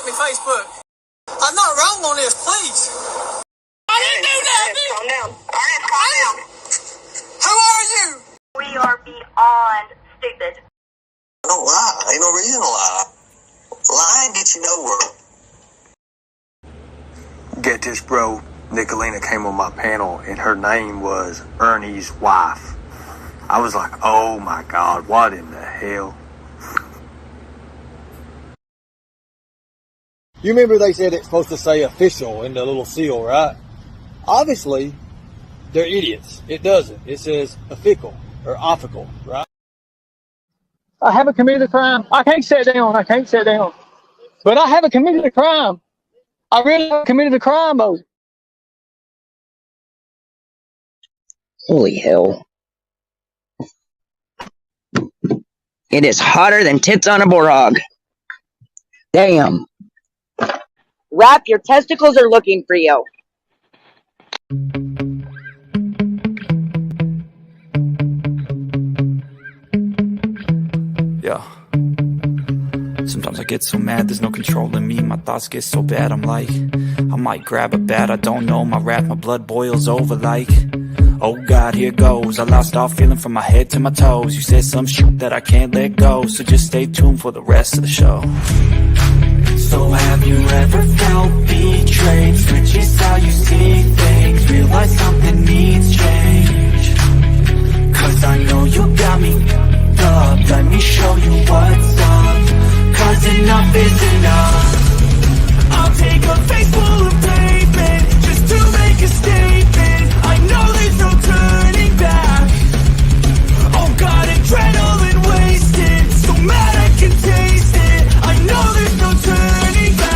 me Facebook. I'm not wrong on this, please. I didn't do that. Calm down. Calm down. Who are you? We are beyond stupid. Don't lie. Ain't no reason to lie. Lying gets you nowhere. Get this, bro. Nicolina came on my panel, and her name was Ernie's wife. I was like, oh my God, what in the hell? You remember they said it's supposed to say official in the little seal, right? Obviously, they're idiots. It doesn't. It says official or official, right? I haven't committed a crime. I can't sit down. But I haven't committed a crime. I really haven't committed a crime, though. Holy hell. It is hotter than tits on a boar hog. Damn. Rap, your testicles are looking for you. Yeah. Sometimes I get so mad, there's no controlling me. My thoughts get so bad, I'm like, I might grab a bat, I don't know. My wrath, my blood boils over like, oh God, here goes. I lost all feeling from my head to my toes. You said some shit that I can't let go, so just stay tuned for the rest of the show. So have you ever felt betrayed? Switches how you see things, realize something needs change. Cause I know you got me up, let me show you what's up. Cause enough is enough. I'll take a face full of pavement just to make a statement. I know there's no turning back. Oh God, adrenaline wasted, so mad I can taste it. I know there's no turning back.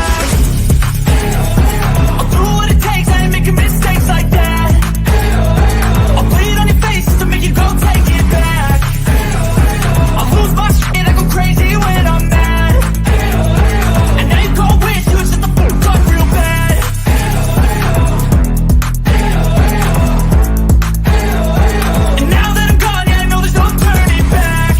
I'll do what it takes, I ain't making mistakes like that. I'll bleed on your face to make you go take it back. I'll lose my shit, I go crazy when I'm mad. And now you go wish you shut the fuck up real bad. And now that I'm gone, yeah, I know there's no turning back.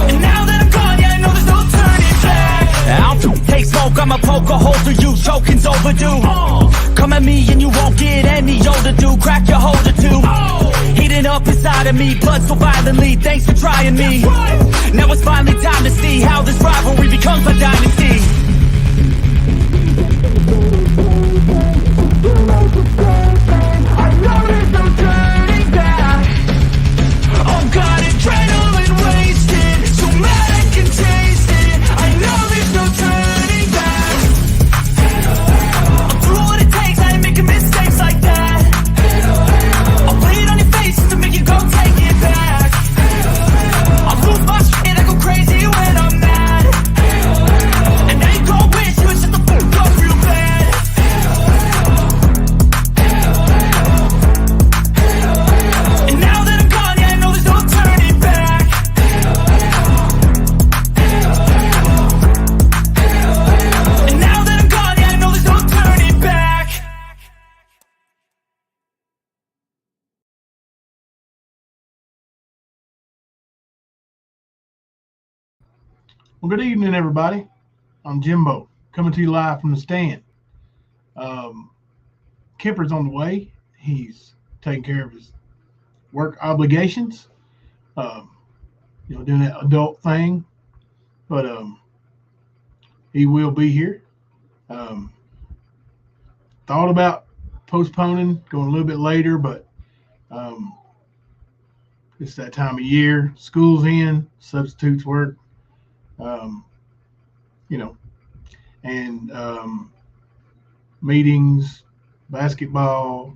And now that I'm gone, yeah, I know there's no turning back. I'll take smoke, I'ma poke a hole through you, choking's overdue. Come at me and you won't get any older, dude. Crack your holder too. Heating up inside of me, blood so violently. Thanks for trying me. Now it's finally time to see how this rivalry becomes a dynasty. I know there's no turning back. Oh God, adrenaline wasted, so mad I can taste it. I know there's no turning back. I'll do what it takes, I ain't making mistakes like that. I'll bleed on your face to make you go take it back. I'll lose my shit, I go crazy when I'm mad. And now you go wish you would shut the fuck up real bad. And now that I'm gone, yeah, I know there's no turning back. And now that I'm gone, yeah, I know there's no turning back. Well, good evening, everybody. I'm Jimbo, coming to you live from the stand. Kipper's on the way. He's taking care of his work obligations, doing that adult thing. But he will be here. Thought about postponing, going a little bit later, but it's that time of year. School's in, substitutes work. And meetings, basketball.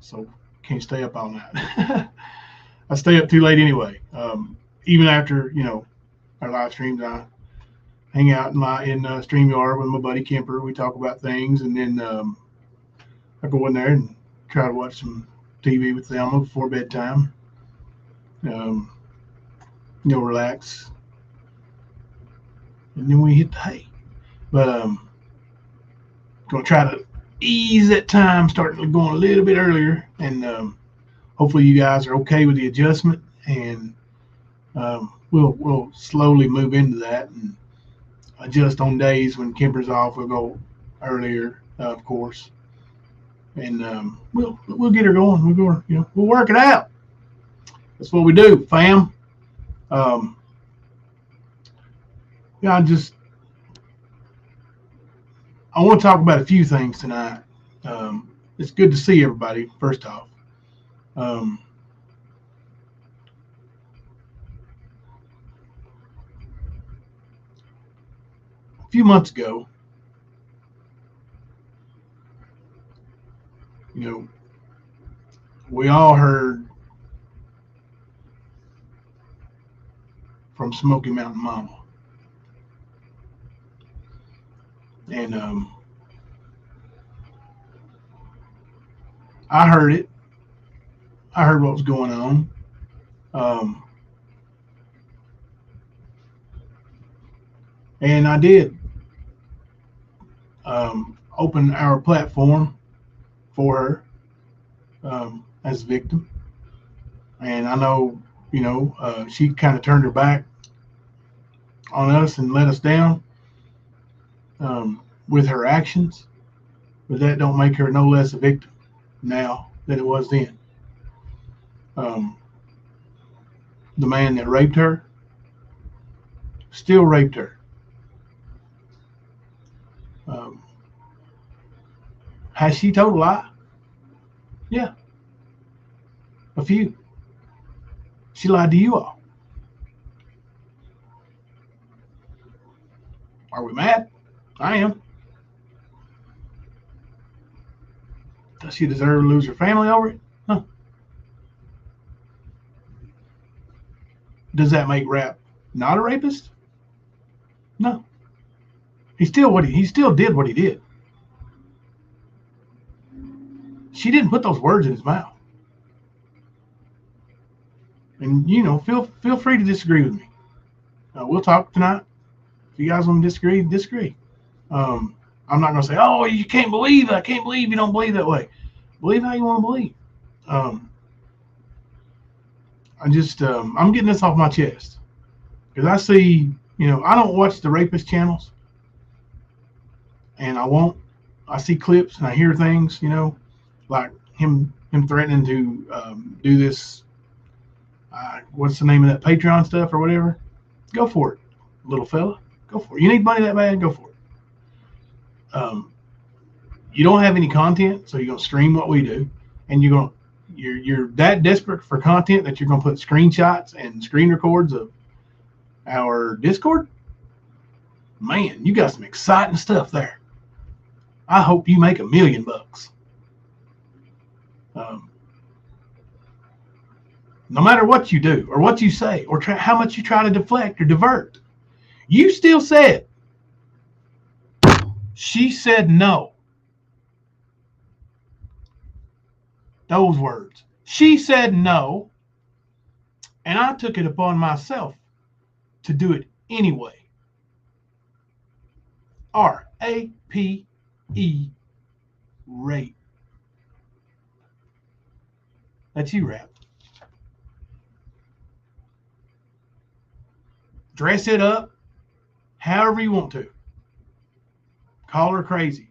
So can't stay up all night. I stay up too late anyway. Even after, our live streams, I hang out in StreamYard with my buddy Kemper. We talk about things, and then I go in there and try to watch some TV with Thelma before bedtime. Relax. And then we hit the hay. But gonna try to ease that time, starting going a little bit earlier, and hopefully you guys are okay with the adjustment. and we'll slowly move into that and adjust on days when Kemper's off. We'll go earlier, of course, and we'll get her going. We'll work it out. That's what we do, fam. I want to talk about a few things tonight. It's good to see everybody, first off. A few months ago, we all heard from Smoky Mountain Mama. And I heard it. I heard what was going on. And I did open our platform for her as a victim. And I know, she kind of turned her back on us and let us down with her actions, but that don't make her no less a victim now than it was then. The man that raped her still raped her. Has she told a lie? Yeah. A few. She lied to you all. Are we mad? I am. Does she deserve to lose her family over it? No. Does that make Rap not a rapist? No. He still did what he did. She didn't put those words in his mouth. And feel free to disagree with me. We'll talk tonight. If you guys want to disagree, disagree. I'm not going to say, oh, you can't believe it. I can't believe you don't believe that way. Believe how you want to believe. I'm getting this off my chest. Because I see, I don't watch the rapist channels. And I won't. I see clips and I hear things, like him threatening to do this, what's the name of that Patreon stuff or whatever. Go for it, little fella. Go for it. You need money that bad? Go for it. You don't have any content, so you're gonna stream what we do, and you're that desperate for content that you're gonna put screenshots and screen records of our Discord. Man, you got some exciting stuff there. I hope you make $1 million. No matter what you do or what you say or how much you try to deflect or divert, you still said, she said no. Those words. She said no, and I took it upon myself to do it anyway. R-A-P-E, rape. That's you, Rap. Dress it up however you want to. Call her crazy.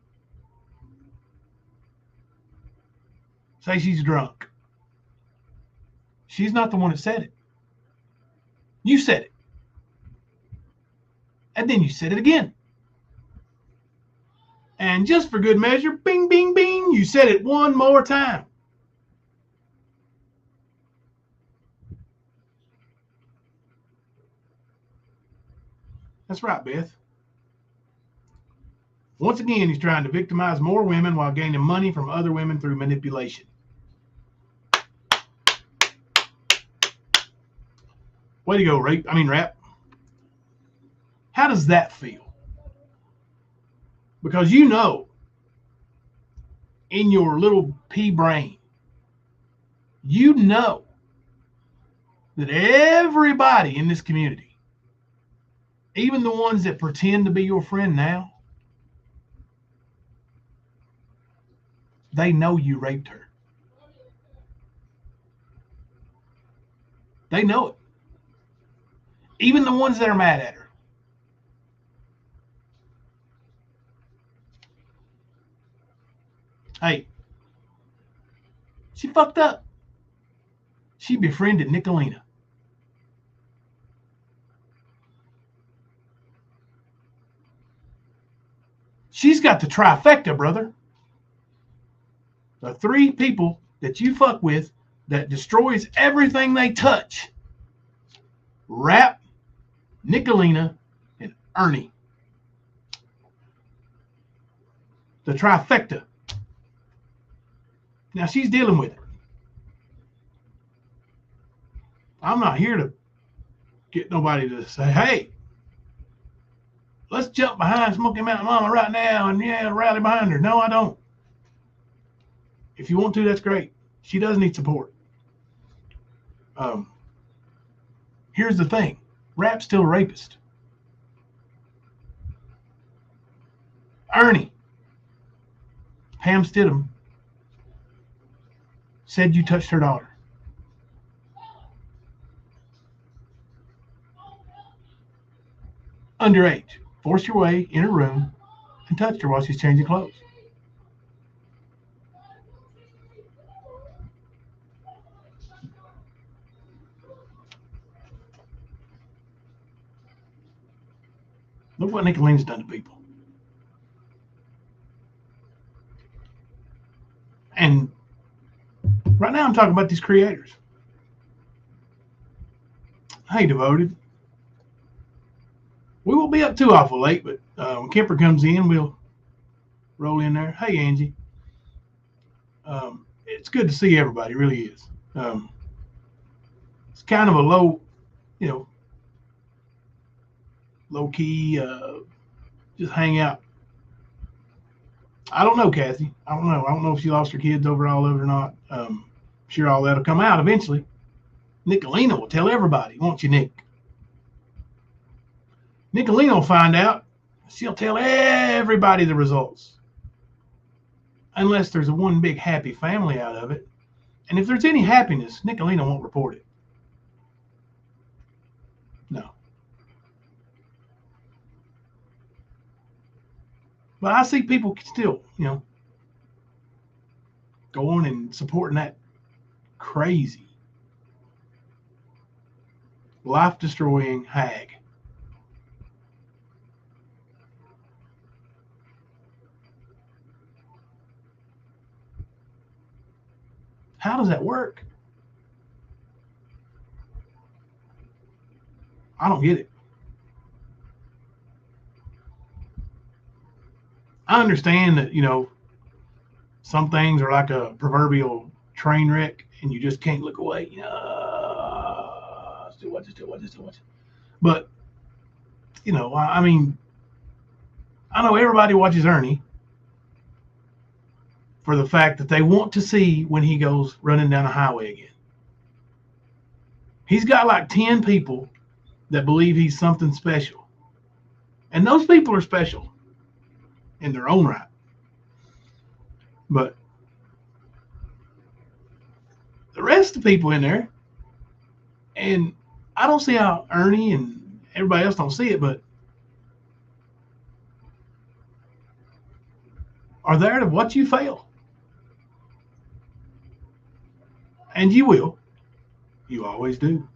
Say she's drunk. She's not the one that said it. You said it. And then you said it again. And just for good measure, bing, bing, bing, you said it one more time. That's right, Beth. Once again, he's trying to victimize more women while gaining money from other women through manipulation. Way to go, Rap. How does that feel? Because in your little pea brain, that everybody in this community, even the ones that pretend to be your friend now, they know you raped her. They know it. Even the ones that are mad at her. Hey, she fucked up. She befriended Nicolina. She's got the trifecta, brother. The 3 people that you fuck with that destroys everything they touch. Rap, Nicolina, and Ernie. The trifecta. Now she's dealing with it. I'm not here to get nobody to say, hey, let's jump behind Smoky Mountain Mama right now and rally behind her. No, I don't. If you want to, that's great. She does need support. Here's the thing. Rap's still a rapist. Ernie, Pam Stidham said you touched her daughter. Underage. Forced your way in her room and touched her while she's changing clothes. Look what Nicolina's done to people. And right now I'm talking about these creators. Hey, Devoted. We won't be up too awful late, but when Kemper comes in, we'll roll in there. Hey, Angie. It's good to see everybody. It really is. It's kind of a low, low key, just hang out. I don't know, Kathy. I don't know. I don't know if she lost her kids over all of it or not. I'm sure all that'll come out eventually. Nicolina will tell everybody, won't you, Nick? Nicolina will find out. She'll tell everybody the results. Unless there's a one big happy family out of it. And if there's any happiness, Nicolina won't report it. No. But I see people still, going and supporting that crazy, life-destroying hag. How does that work? I don't get it. I understand that, some things are like a proverbial train wreck and you just can't look away. Still watch it. But, I mean, I know everybody watches Ernie for the fact that they want to see when he goes running down a highway again. He's got like 10 people that believe he's something special. And those people are special in their own right. But the rest of the people in there, and I don't see how Ernie and everybody else don't see it, but are there to watch you fail. And you will. You always do.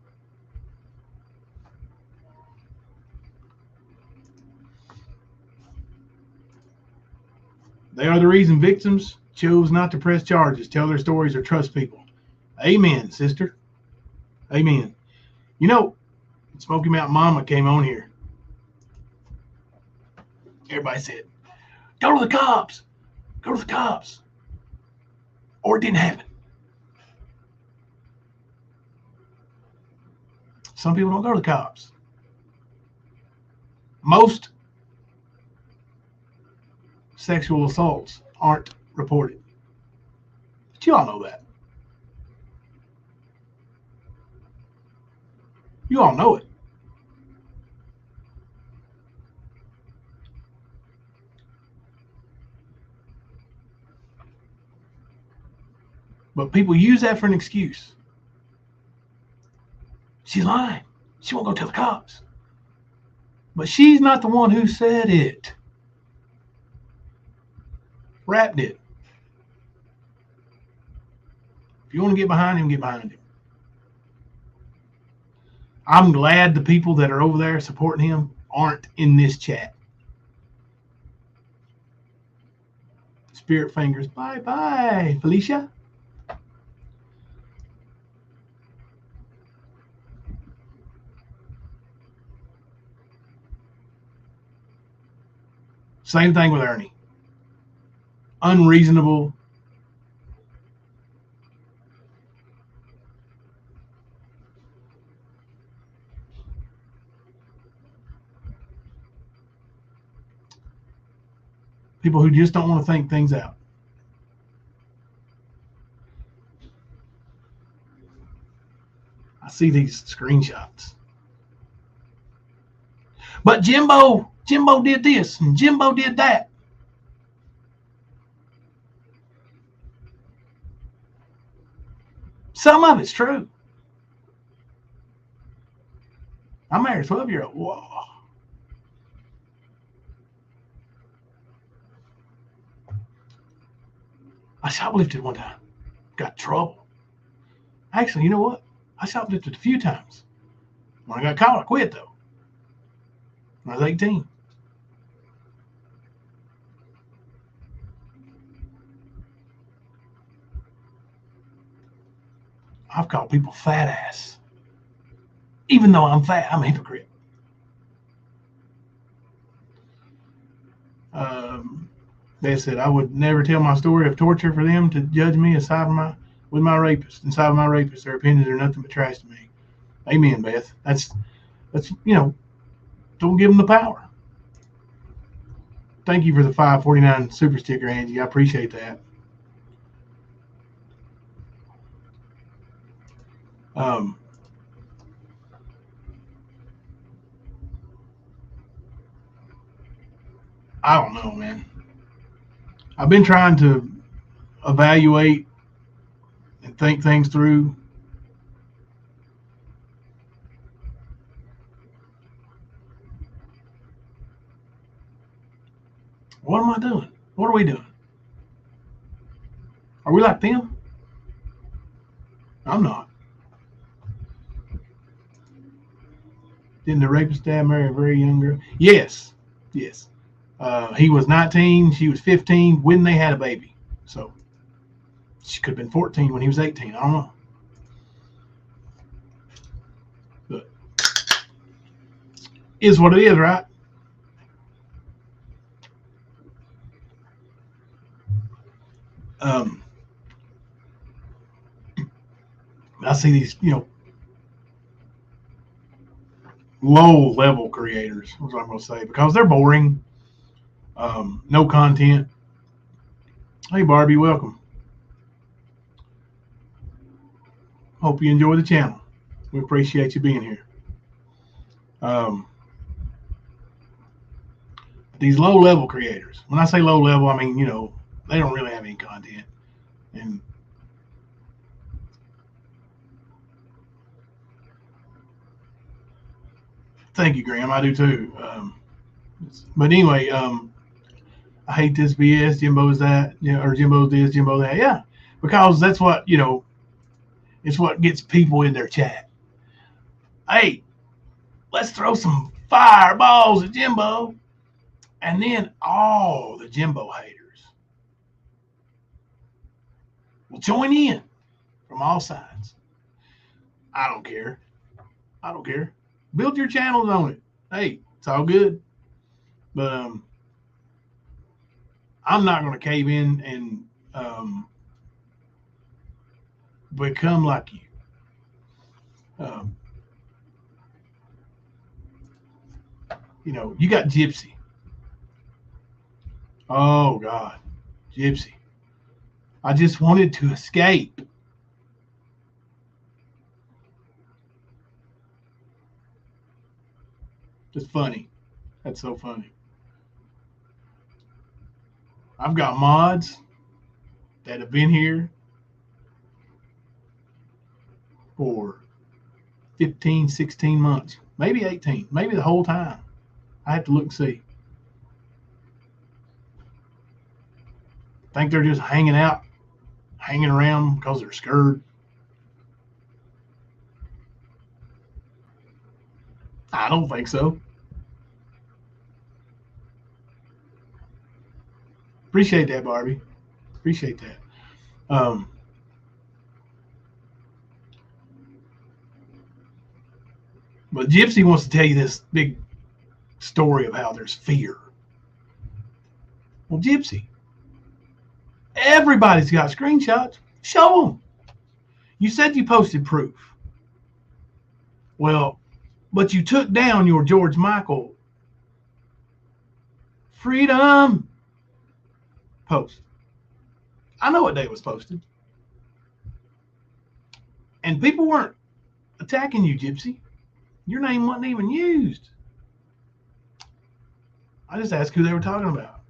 They are the reason victims chose not to press charges, tell their stories, or trust people. Amen, sister. Amen. Smoky Mountain Mama came on here. Everybody said, go to the cops. Go to the cops. Or it didn't happen. Some people don't go to the cops. Most sexual assaults aren't reported. But you all know that. You all know it. But people use that for an excuse. She's lying. She won't go tell the cops. But she's not the one who said it. Rap did. If you want to get behind him, get behind him. I'm glad the people that are over there supporting him aren't in this chat. Spirit fingers. Bye-bye, Felicia. Same thing with Ernie. Unreasonable. People who just don't want to think things out. I see these screenshots. But Jimbo did this and Jimbo did that. Some of it's true. I married a 12-year-old. Whoa. I shoplifted one time. Got in trouble. Actually, you know what? I shoplifted a few times. When I got caught, I quit, though. When I was 18. I've called people fat ass. Even though I'm fat, I'm a hypocrite. They said I would never tell my story of torture for them to judge me aside from my rapist. Inside of my rapist, their opinions are nothing but trash to me. Amen, Beth. That's don't give them the power. Thank you for the $5.49 super sticker, Angie. I appreciate that. I don't know, man. I've been trying to evaluate and think things through. What am I doing? What are we doing? Are we like them? I'm not. Didn't the rapist dad marry a very young girl? Yes. Yes. He was 19. She was 15 when they had a baby. So she could have been 14 when he was 18. I don't know. But is what it is, right? I see these, low-level creators, is what I'm going to say, because they're boring. No content. Hey, Barbie, welcome. Hope you enjoy the channel. We appreciate you being here. These low-level creators. When I say low-level, I mean, they don't really have any content. And thank you, Graham. I do too. But anyway, I hate this BS. Jimbo's that, or Jimbo's this, Jimbo that. Yeah, because that's what, it's what gets people in their chat. Hey, let's throw some fireballs at Jimbo. And then all the Jimbo haters will join in from all sides. I don't care. I don't care. Build your channels on it. Hey, it's all good. But I'm not going to cave in and become like you. You got Gypsy. Oh, God. Gypsy. I just wanted to escape. Just funny. That's so funny. I've got mods that have been here for 15, 16 months, maybe 18, maybe the whole time. I have to look and see. Think they're just hanging around because they're scared. I don't think so. Appreciate that, Barbie. Appreciate that. But Gypsy wants to tell you this big story of how there's fear. Well, Gypsy, everybody's got screenshots. Show them. You said you posted proof. Well, but you took down your George Michael freedom post. I know what day it was posted. And people weren't attacking you, Gypsy. Your name wasn't even used. I just asked who they were talking about.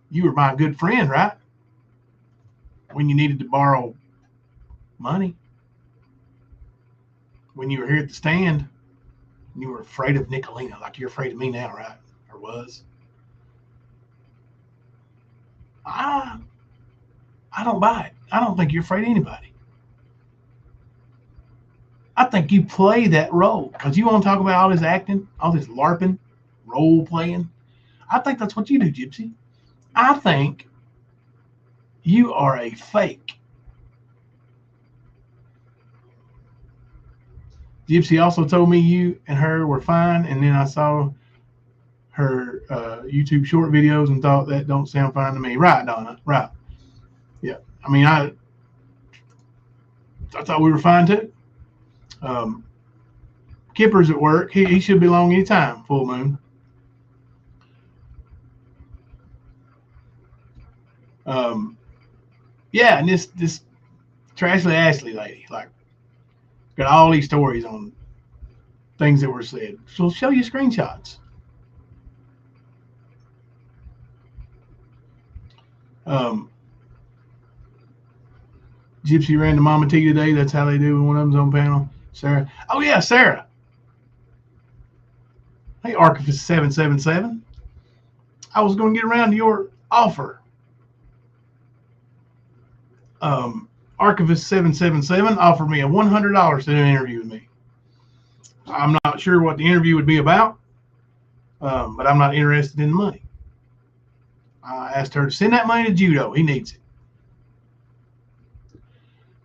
You were my good friend, right? When you needed to borrow money. When you were here at the stand, you were afraid of Nicolina, like you're afraid of me now, right? Or was? I don't buy it. I don't think you're afraid of anybody. I think you play that role because you want to talk about all this acting, all this LARPing, role playing. I think that's what you do, Gypsy. I think you are a fake. Gypsy also told me you and her were fine, and then I saw her YouTube short videos and thought that don't sound fine to me. Right, Donna? Right. Yeah. I mean, I thought we were fine too. Kipper's at work. He should be along anytime, full moon. Yeah, and this Trashley Ashley lady, like, got all these stories on things that were said. She'll show you screenshots. Gypsy ran to Mama T today. That's how they do when one of them's on panel. Sarah. Oh, yeah, Sarah. Hey, Archivist 777. I was going to get around to your offer. Archivist 777 offered me a $100 to do an interview with me. I'm not sure what the interview would be about, but I'm not interested in the money. I asked her to send that money to Judo. He needs it.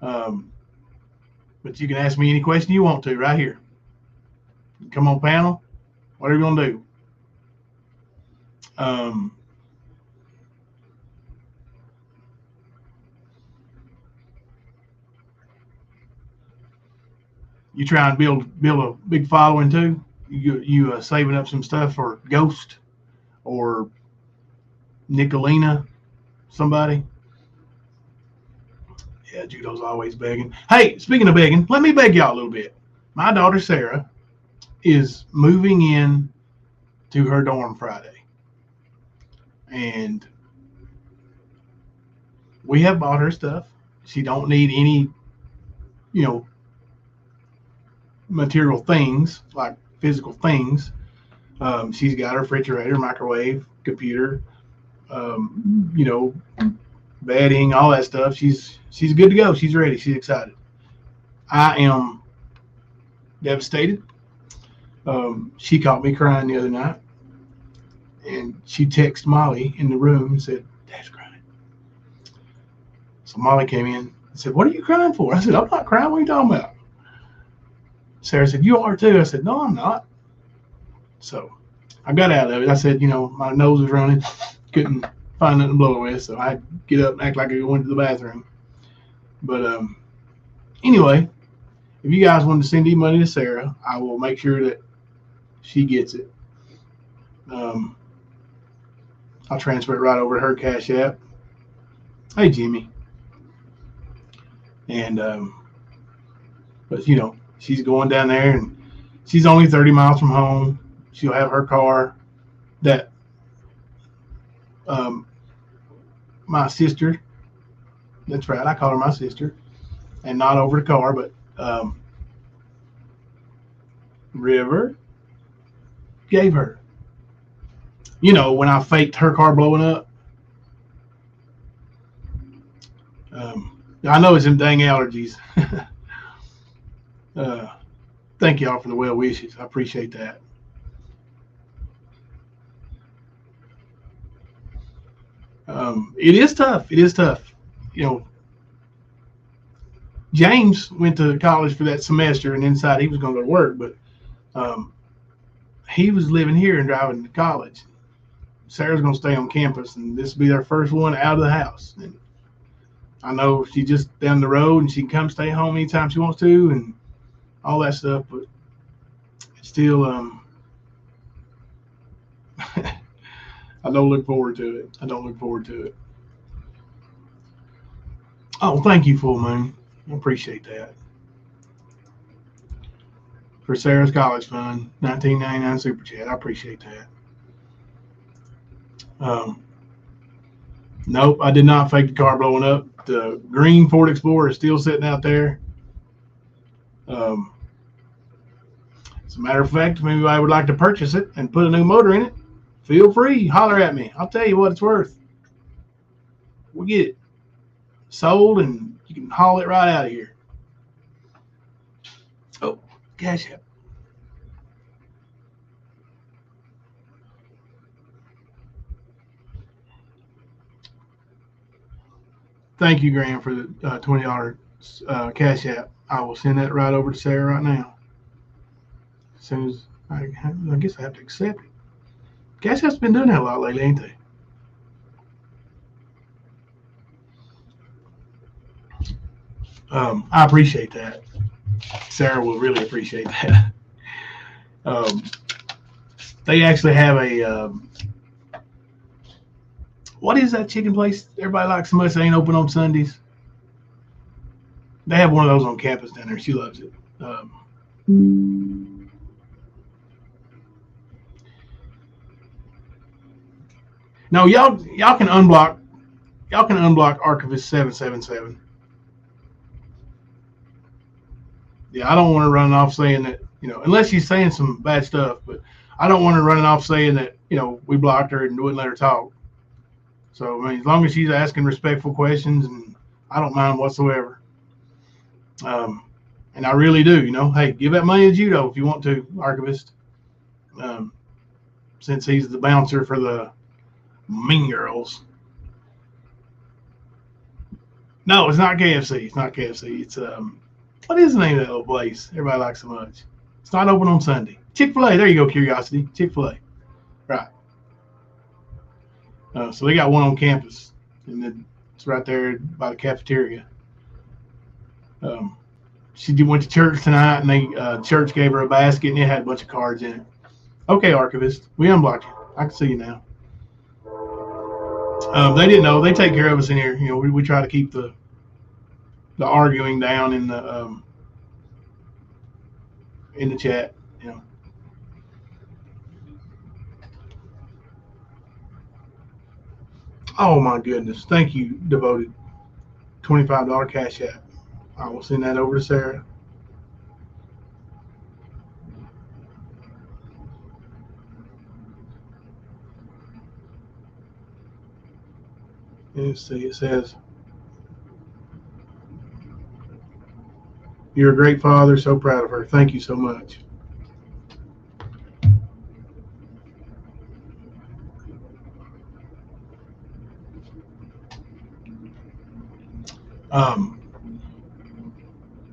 But you can ask me any question you want to right here. Come on, panel. Whatever you want to do. You try and build a big following too. You saving up some stuff for Ghost or Nicolina, somebody. Yeah, Judo's always begging. Hey, speaking of begging, let me beg y'all a little bit. My daughter Sarah is moving in to her dorm Friday, and we have bought her stuff. She don't need any, material things, like physical things. She's got her refrigerator, microwave, computer, bedding, all that stuff. She's good to go. She's ready. She's excited. I am devastated. She caught me crying the other night, and she texted Molly in the room and said, "Dad's crying." So Molly came in and said, "What are you crying for?" I said, "I'm not crying. What are you talking about?" Sarah said, "You are too." I said, "No, I'm not." So I got out of it. I said, my nose was running, couldn't find nothing to blow with, so I had to get up and act like I went to the bathroom. But anyway, if you guys want to send any money to Sarah, I will make sure that she gets it. I'll transfer it right over to her Cash App. Hey, Jimmy. And but you know, she's going down there, and she's only 30 miles from home. She'll have her car that my sister, that's right, I call her my sister, and not over the car, but River gave her. You know, when I faked her car blowing up. I know it's them dang allergies. Thank y'all for the well wishes. I appreciate that. It is tough. It is tough. You know, James went to college for that semester, and inside he was going to go to work, but he was living here and driving to college. Sarah's going to stay on campus, and this will be their first one out of the house. And I know she's just down the road, and she can come stay home anytime she wants to, and all that stuff. But it's still, I don't look forward to it. I don't look forward to it. Oh, thank you, Full Moon. I appreciate that. For Sarah's college fund, $19.99 super chat. I appreciate that. Nope, I did not fake the car blowing up. The green Ford Explorer is still sitting out there. As a matter of fact, if anybody would like to purchase it and put a new motor in it, feel free. Holler at me. I'll tell you what it's worth. We'll get it sold, and you can haul it right out of here. Oh, Cash App. Thank you, Graham, for the $20 Cash App. I will send that right over to Sarah right now. As soon as I guess I have to accept it. Cash App's been doing that a lot lately, ain't they? I appreciate that. Sarah will really appreciate that. They actually have a what is that chicken place everybody likes so much that ain't open on Sundays? They have one of those on campus down there. She loves it. No, y'all can unblock Archivist 777. Yeah, I don't want to run off saying that, you know, unless she's saying some bad stuff, but I don't want her running off saying that, you know, we blocked her and wouldn't let her talk. So, I mean, as long as she's asking respectful questions, and I don't mind whatsoever. And I really do, you know, hey, give that money to Judo if you want to, Archivist. Since he's the bouncer for the Mean Girls. No, it's not KFC. It's not KFC. It's, what is the name of that little place everybody likes so much? It's not open on Sunday. Chick-fil-A. There you go, Curiosity. Chick-fil-A. Right. So they got one on campus, and then it's right there by the cafeteria. She went to church tonight, and they church gave her a basket, and it had a bunch of cards in it. Okay, Archivist, we unblocked you. I can see you now. They didn't know. They take care of us in here. You know, we try to keep the arguing down in the chat. You know. Oh my goodness! Thank you, Devoted. $25 Cash App. I will send that over to Sarah. Let's see. It says, "You're a great father. So proud of her. Thank you so much."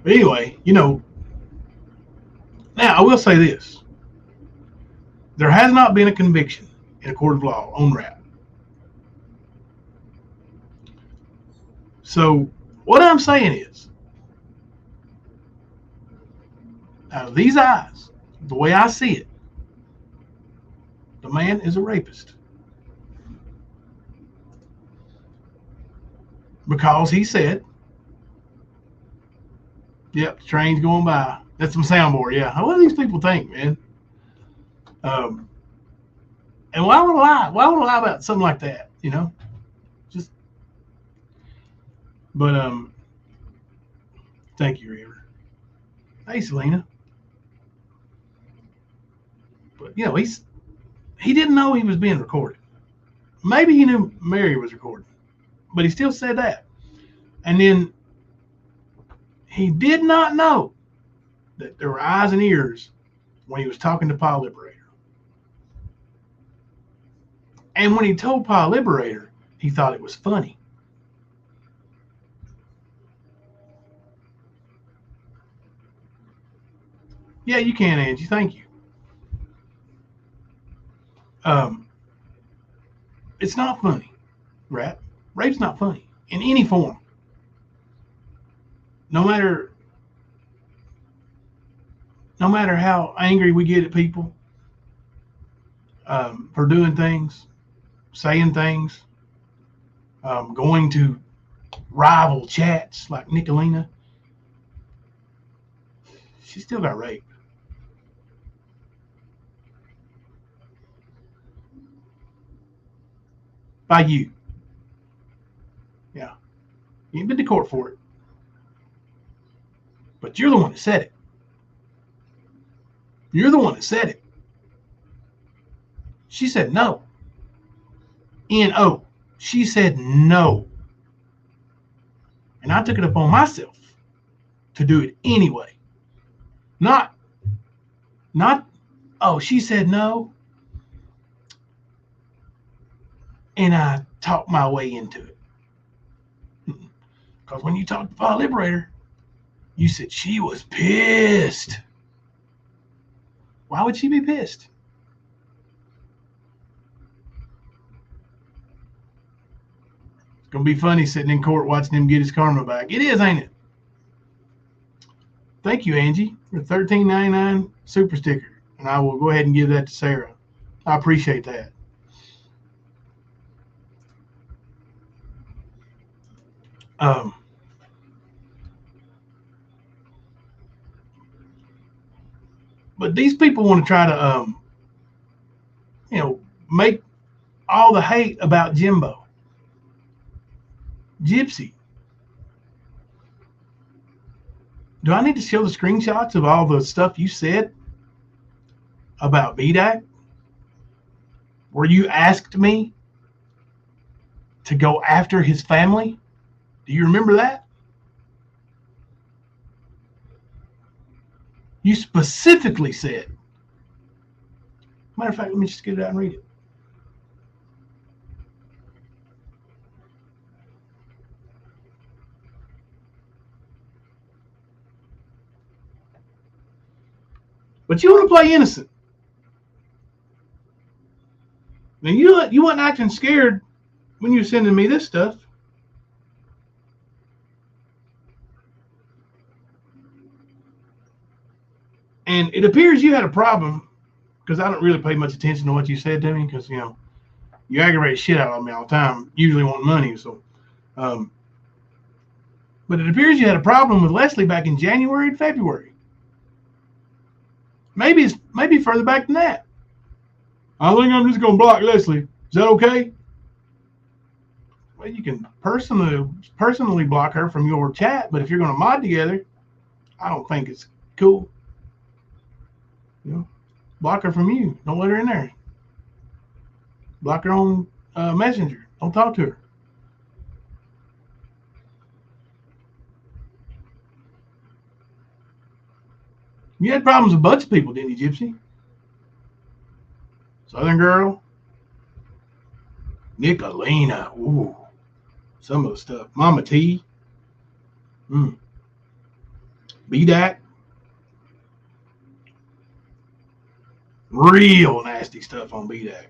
But anyway, you know, now I will say this. There has not been a conviction in a court of law on rap. So what I'm saying is, out of these eyes, the way I see it, the man is a rapist. Because he said Yep, the train's going by. That's my soundboard. Yeah. What do these people think, man? And why would I lie? Why would I lie about something like that? You know, just. But thank you, River. Hey, Selena. But you know, he didn't know he was being recorded. Maybe he knew Mary was recording, but he still said that. And then he did not know that there were eyes and ears when he was talking to Paul Liberator. And when he told Paul Liberator, he thought it was funny. Yeah, you can, Angie. Thank you. It's not funny, rap. Rape's not funny in any form. No matter how angry we get at people for doing things, saying things, going to rival chats like Nicolina, she still got raped. By you. Yeah. You ain't been to court for it. But you're the one that said it. You're the one that said it. She said no. N-O. She said no. And I took it upon myself to do it anyway. Not, oh, she said no. And I talked my way into it. Because when you talked to Paul Liberator, you said she was pissed. Why would she be pissed? It's going to be funny sitting in court watching him get his karma back. It is, ain't it? Thank you, Angie, for $13.99 super sticker. And I will go ahead and give that to Sarah. I appreciate that. But these people want to try to, make all the hate about Jimbo. Gypsy. Do I need to show the screenshots of all the stuff you said about BDAC? Where you asked me to go after his family? Do you remember that? You specifically said. Matter of fact, let me just get it out and read it. But you want to play innocent. Now you weren't acting scared when you were sending me this stuff. And it appears you had a problem, because I don't really pay much attention to what you said to me, because you aggravate shit out of me all the time, usually wanting money. So, but it appears you had a problem with Leslie back in January and February. Maybe further back than that. I think I'm just gonna block Leslie. Is that okay? Well, you can personally block her from your chat, but if you're gonna mod together, I don't think it's cool. Block her from you. Don't let her in there. Block her on Messenger. Don't talk to her. You had problems with a bunch of people, didn't you, Gypsy? Southern Girl. Nicolina. Ooh. Some of the stuff. Mama T. BDAC. Real nasty stuff on BDAC.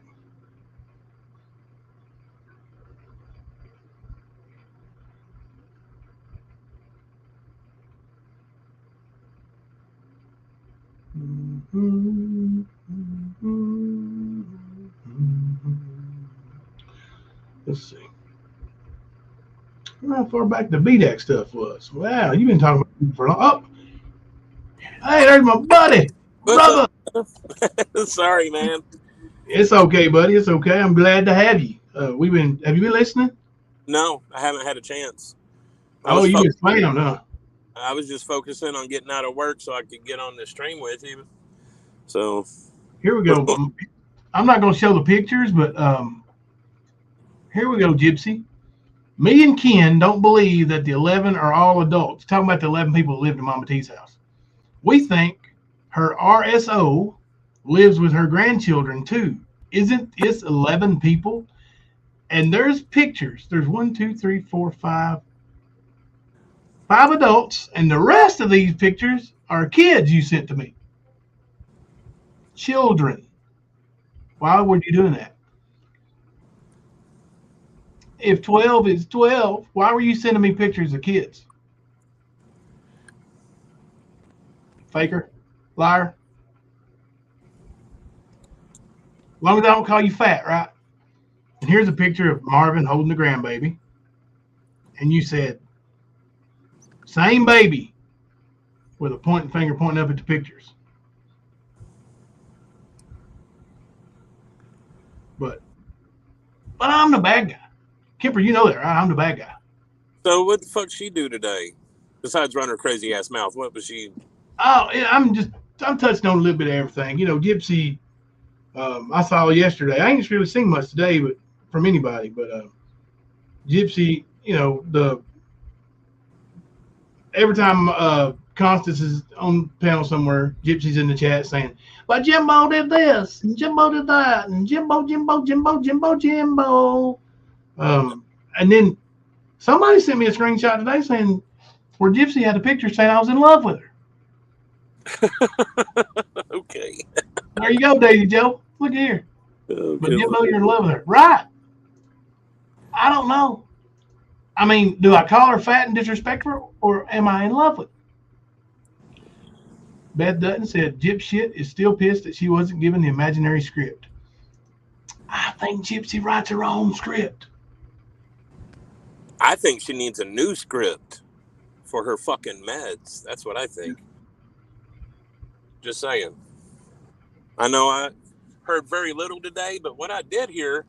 Let's see. How far back the BDAC stuff was. Wow, you've been talking about it for long. Oh, hey, there's my buddy, brother. Sorry, man. It's okay, buddy. It's okay. I'm glad to have you. Have you been listening? No, I haven't had a chance. Oh, you been slammed, huh? I was just focusing on getting out of work so I could get on the stream with you. So here we go. I'm not going to show the pictures, but here we go, Gypsy. Me and Ken don't believe that the 11 are all adults. Talking about the 11 people who lived in Mama T's house. We think her RSO lives with her grandchildren too. Isn't it 11 people? And there's pictures. There's 1, 2, 3, 4, 5 adults, and the rest of these pictures are kids you sent to me. Children. Why were you doing that? If 12 is 12, why were you sending me pictures of kids? Faker, liar. As long as I don't call you fat, right? And here's a picture of Marvin holding the grandbaby. And you said, same baby, with a pointing finger pointing up at the pictures. But I'm the bad guy. Kipper, you know that, right? I'm the bad guy. So what the fuck she do today? Besides run her crazy ass mouth, what was she? Oh, I'm touching on a little bit of everything. You know, Gypsy, I saw yesterday. I ain't really seen much today, but from anybody. But Gypsy, you know, every time Constance is on panel somewhere, Gypsy's in the chat saying, "But Jimbo did this, and Jimbo did that, and Jimbo. And then somebody sent me a screenshot today saying where Gypsy had a picture saying I was in love with her. Okay. There you go, Daisy Joe. Look at here. Okay. But Jimbo, you're in love with her. Right. I don't know. I mean, do I call her fat and disrespectful, or am I in love with her? Beth Dutton said Gypshit is still pissed that she wasn't given the imaginary script. I think Gypsy writes her own script. I think she needs a new script for her fucking meds. That's what I think. Just saying. I know I heard very little today, but what I did hear,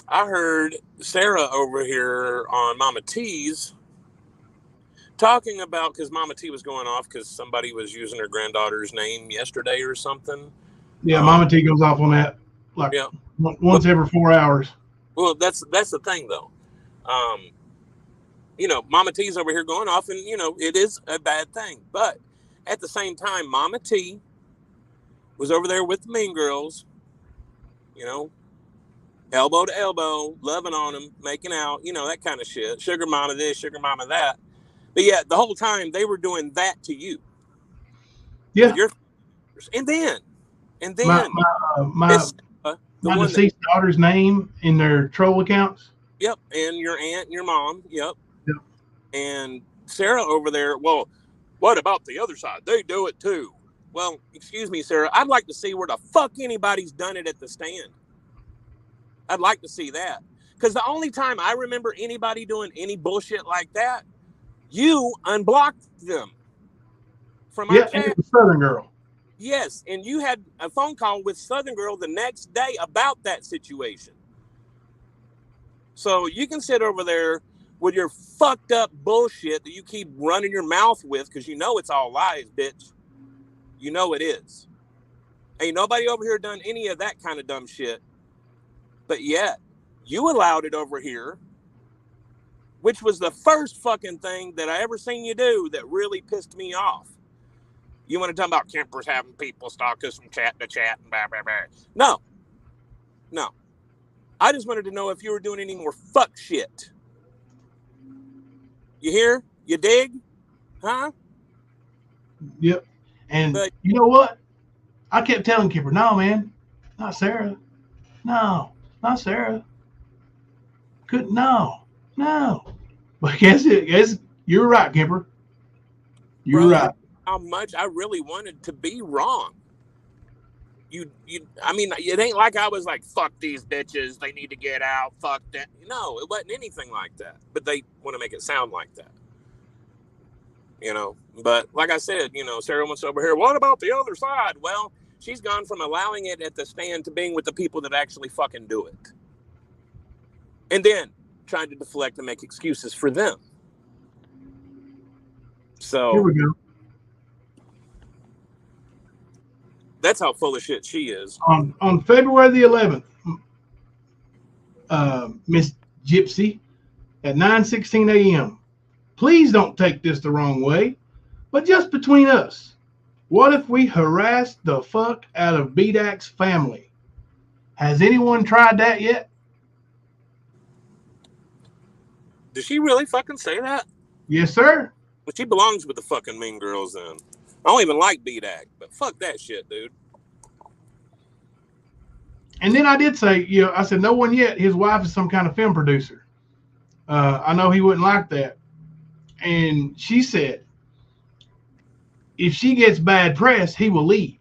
I heard Sarah over here on Mama T's talking about, because Mama T was going off because somebody was using her granddaughter's name yesterday or something. Yeah, Mama T goes off on that like once every 4 hours. Well, that's the thing, though. You know, Mama T's over here going off, and, you know, it is a bad thing. But at the same time, Mama T was over there with the Mean Girls, you know, elbow to elbow, loving on them, making out, you know, that kind of shit. Sugar mama this, sugar mama that. But yeah, the whole time they were doing that to you. Yeah. And then my deceased daughter's name in their troll accounts. Yep. And your aunt and your mom. Yep. Yep. And Sarah over there. Well, what about the other side? They do it too. Well, excuse me, Sarah. I'd like to see where the fuck anybody's done it at the stand. I'd like to see that. Because the only time I remember anybody doing any bullshit like that, you unblocked them from our chat. And it was Southern Girl. Yes, and you had a phone call with Southern Girl the next day about that situation. So you can sit over there with your fucked up bullshit that you keep running your mouth with because you know it's all lies, bitch. You know it is. Ain't nobody over here done any of that kind of dumb shit. But yet, you allowed it over here, which was the first fucking thing that I ever seen you do that really pissed me off. You want to talk about Kemper's having people stalk us from chat to chat and blah, blah, blah. No. I just wanted to know if you were doing any more fuck shit. You hear? You dig? Huh? Yep. And you know what? I kept telling Kipper, no, man, not Sarah. No, not Sarah. Couldn't, no. But guess you're right, Kipper. You're right. How much I really wanted to be wrong. I mean, it ain't like I was like, fuck these bitches, they need to get out, fuck that. No, it wasn't anything like that. But they want to make it sound like that. You know, but like I said, you know, Sarah wants over here, what about the other side? Well, she's gone from allowing it at the stand to being with the people that actually fucking do it. And then trying to deflect and make excuses for them. So Here we go. that's how full of shit she is. On February the 11th, Miss Gypsy at 9:16 a.m. Please don't take this the wrong way, but just between us, what if we harassed the fuck out of BDAC's family? Has anyone tried that yet? Does she really fucking say that? Yes, sir. Well, she belongs with the fucking Mean Girls then. I don't even like BDAC, but fuck that shit, dude. And then I did say, you know, I said, no one yet. His wife is some kind of film producer. I know he wouldn't like that. And she said, if she gets bad press, he will leave.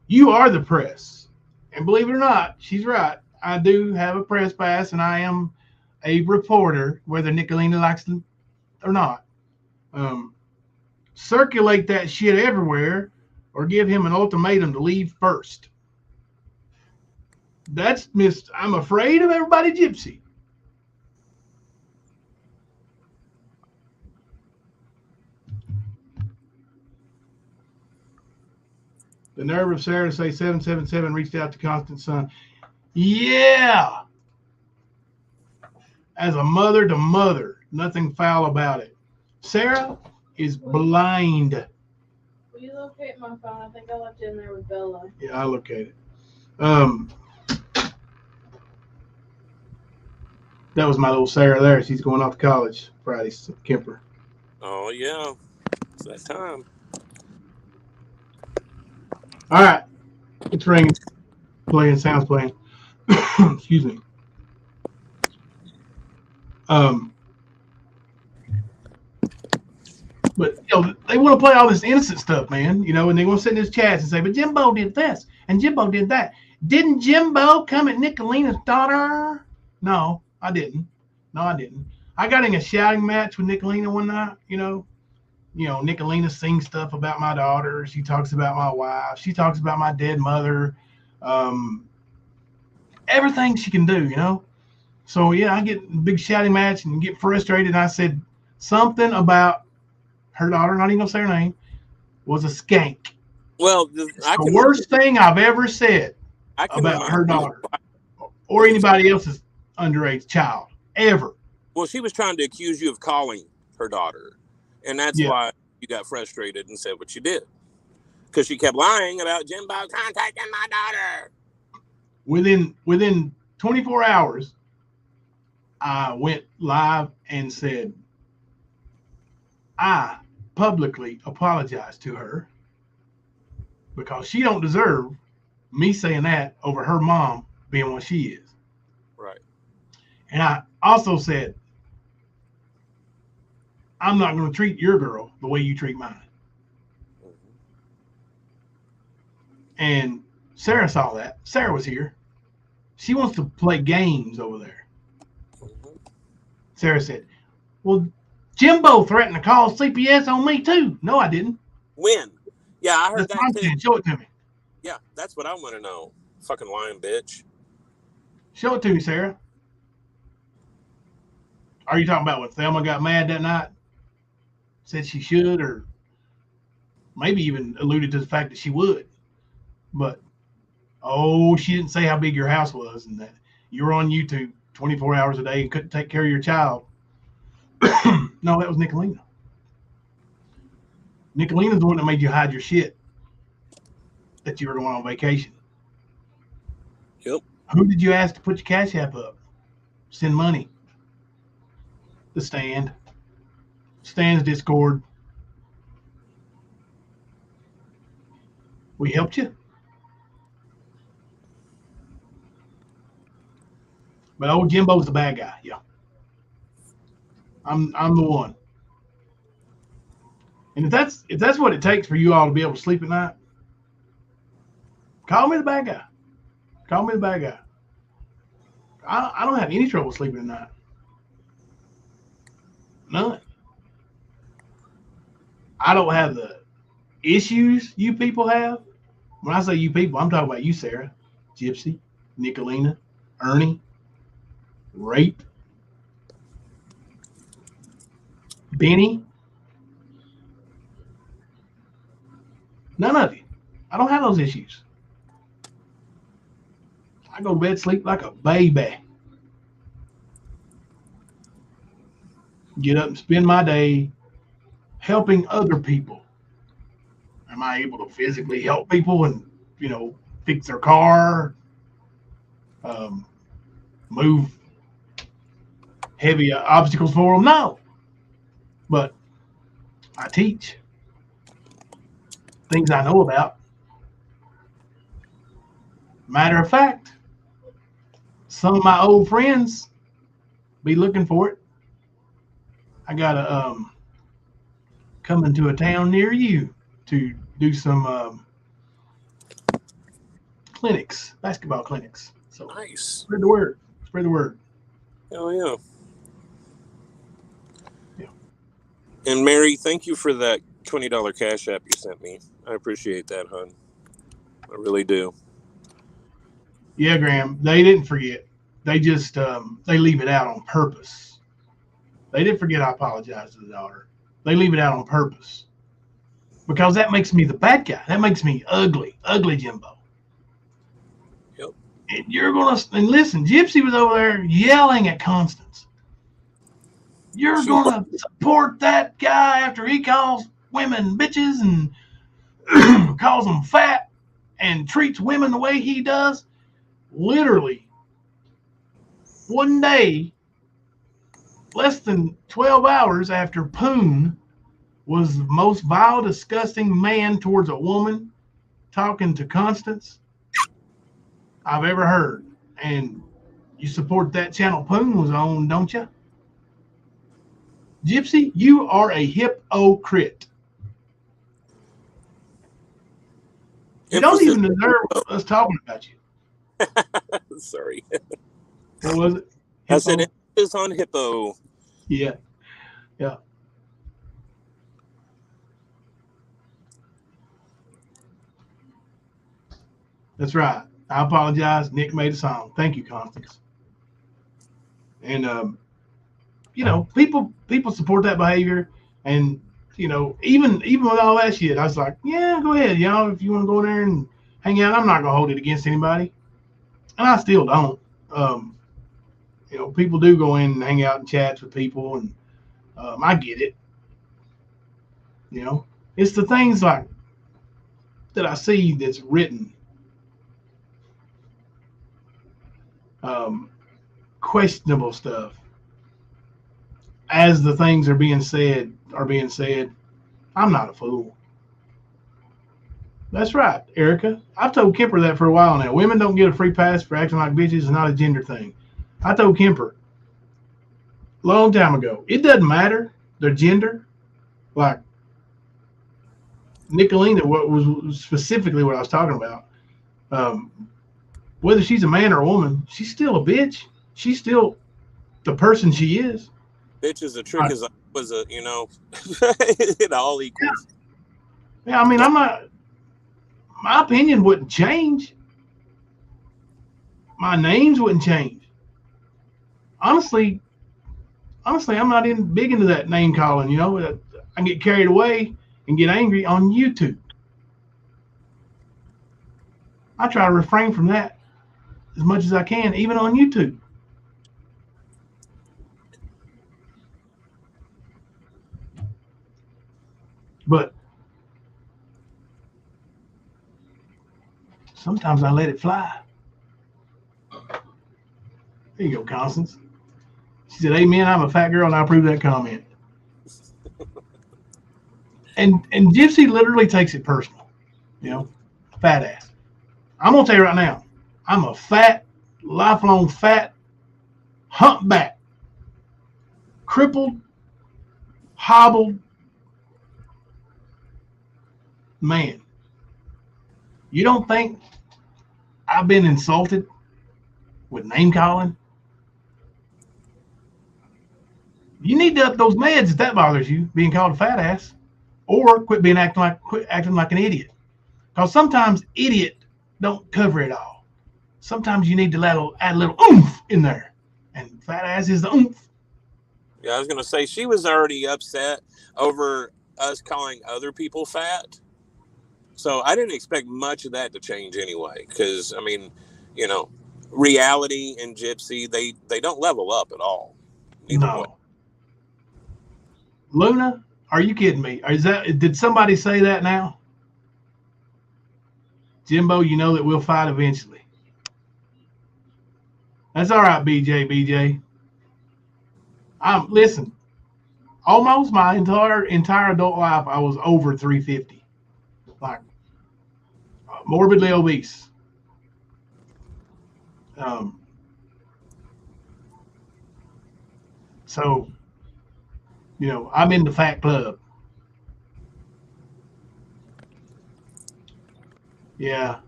You are the press. And believe it or not, she's right. I do have a press pass, and I am a reporter, whether Nicolina likes it or not. Circulate that shit everywhere or give him an ultimatum to leave first. That's Miss I'm afraid of everybody Gypsy. The nerve of Sarah to say 777 reached out to Constant Son. Yeah. As a mother to mother, nothing foul about it. Sarah is blind. Will you locate my phone? I think I left it in there with Bella. Yeah, I located. That was my little Sarah there. She's going off to college Friday, Kemper. Oh, yeah. It's that time. All right. It's ringing. Playing, sounds playing. Excuse me. But, you know, they want to play all this innocent stuff, man, you know, and they want to sit in his chats and say, but Jimbo did this and Jimbo did that. Didn't Jimbo come at Nicolina's daughter? No, I didn't. No, I didn't. I got in a shouting match with Nicolina one night, you know, Nicolina sings stuff about my daughter. She talks about my wife. She talks about my dead mother. Everything she can do, you know. So, yeah, I get a big shouting match and get frustrated. And I said something about her daughter, not even going to say her name, was a skank. Well, the worst thing I've ever said about her daughter or anybody else's underage child, ever. Well, she was trying to accuse you of calling her daughter. And that's why you got frustrated and said what you did. Because she kept lying about Jimbo contacting my daughter. Within 24 hours, I went live and said, I publicly apologize to her because she don't deserve me saying that over her mom being what she is. Right. And I also said, I'm not going to treat your girl the way you treat mine. Mm-hmm. And Sarah saw that. Sarah was here. She wants to play games over there. Mm-hmm. Sarah said, well, Jimbo threatened to call CPS on me too. No, I didn't. When? Yeah, I heard that too. Show it to me. Yeah, that's what I want to know. Fucking lying bitch. Show it to me, Sarah. Are you talking about when Thelma got mad that night? Said she should, or maybe even alluded to the fact that she would. But, she didn't say how big your house was and that you were on YouTube 24 hours a day and couldn't take care of your child. No, that was Nicolina. Nicolina's the one that made you hide your shit that you were going on vacation. Yep. Who did you ask to put your Cash App up? Send money. The Stand. Stand's Discord. We helped you. But old Jimbo's the bad guy. Yeah. I'm the one. And if that's what it takes for you all to be able to sleep at night, Call me the bad guy. Call me the bad guy. I don't have any trouble sleeping at night. None. I don't have the issues you people have. When I say you people, I'm talking about you, Sarah, Gypsy, Nicolina, Ernie, rape, Benny. None of you. I don't have those issues. I go to bed, sleep like a baby. Get up and spend my day helping other people. Am I able to physically help people and, fix their car, move heavy obstacles for them? No. But I teach things I know about. Matter of fact, some of my old friends be looking for it. I gotta come into a town near you to do some clinics, basketball clinics. So Nice. spread the word. Spread the word. Hell yeah. Yeah. And Mary, thank you for that $20 Cash App you sent me. I appreciate that, hon. I really do. Yeah, Graham. They didn't forget. They just they leave it out on purpose. They didn't forget I apologized to the daughter. They leave it out on purpose. Because that makes me the bad guy. That makes me ugly Jimbo. Yep. And and listen, Gypsy was over there yelling at Constance. You're gonna support that guy after he calls women bitches and calls them fat and treats women the way he does. Literally, one day, less than 12 hours after Poon was the most vile, disgusting man towards a woman talking to Constance I've ever heard. And you support that channel Poon was on, don't you? Gypsy, you are a hypocrite. You don't even deserve us talking about you. Sorry. What was it? I said it is on hippo. Yeah. Yeah. That's right. I apologize. Nick made a song. Thank you, Constance. And people support that behavior, and even with all that shit, I was like, yeah, go ahead, if you want to go in there and hang out, I'm not gonna hold it against anybody, and I still don't. People do go in and hang out and chats with people, and I get it. It's the things like that I see that's written. Questionable stuff. As the things are being said, I'm not a fool. That's right, Erica. I've told Kemper that for a while now. Women don't get a free pass for acting like bitches. It's not a gender thing. I told Kemper a long time ago. It doesn't matter their gender. Like Nicolina, what was specifically what I was talking about. Whether she's a man or a woman, she's still a bitch. She's still the person she is. Bitch is a trick was a it all equals. Yeah, I mean, my opinion wouldn't change. My names wouldn't change. Honestly, I'm not big into that name calling. I can get carried away and get angry on YouTube. I try to refrain from that as much as I can, even on YouTube. But sometimes I let it fly. There you go, Constance. She said, amen, I'm a fat girl, and I approve that comment. And Gypsy literally takes it personal. Fat ass. I'm going to tell you right now, I'm a fat, lifelong fat, humpback, crippled, hobbled man. You don't think I've been insulted with name calling. You need to up those meds if that bothers you, being called a fat ass, or quit acting like an idiot. Because sometimes idiot don't cover it all. Sometimes you need to add a little oomph in there, and fat ass is the oomph. Yeah, I was gonna say she was already upset over us calling other people fat, so I didn't expect much of that to change anyway. Because I mean, you know, reality and Gypsy, they don't level up at all. Neither way. Luna, are you kidding me? Did somebody say that now? Jimbo, you know that we'll fight eventually. That's all right, BJ. Listen, almost my entire adult life, I was over 350, like morbidly obese. So, you know, I'm in the fat club. Yeah.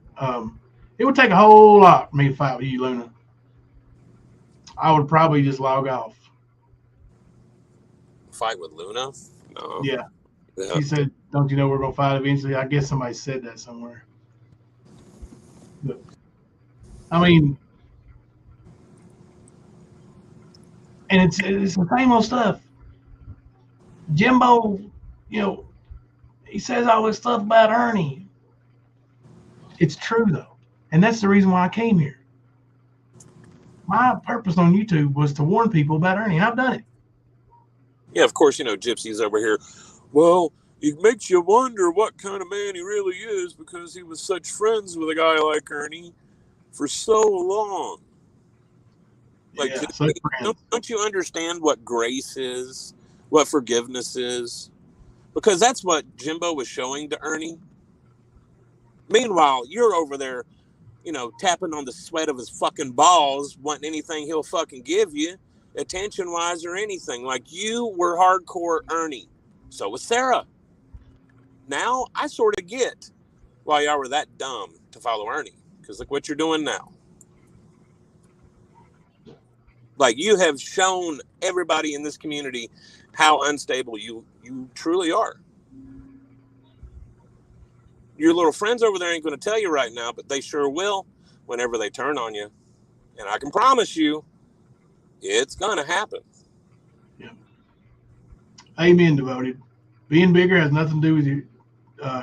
It would take a whole lot for me to fight with you, Luna. I would probably just log off. Fight with Luna? No. Yeah. She said, "Don't you know we're gonna fight eventually?" I guess somebody said that somewhere. But, I mean, and it's the same old stuff. Jimbo, you know, he says all this stuff about Ernie. It's true though, and that's the reason why I came here. My purpose on YouTube was to warn people about Ernie, and I've done it. Yeah, of course, you know, Gypsy's over here. Well, it makes you wonder what kind of man he really is because he was such friends with a guy like Ernie for so long. Like, yeah, don't you understand what grace is, what forgiveness is? Because that's what Jimbo was showing to Ernie. Meanwhile, you're over there, you know, tapping on the sweat of his fucking balls, wanting anything he'll fucking give you, attention-wise or anything. Like, you were hardcore Ernie. So was Sarah. Now, I sort of get why y'all were that dumb to follow Ernie. Because look what you're doing now. Like, you have shown everybody in this community how unstable you truly are. Your little friends over there ain't going to tell you right now, but they sure will whenever they turn on you. And I can promise you, it's going to happen. Yeah. Amen, Devoted. Being bigger has nothing to do with your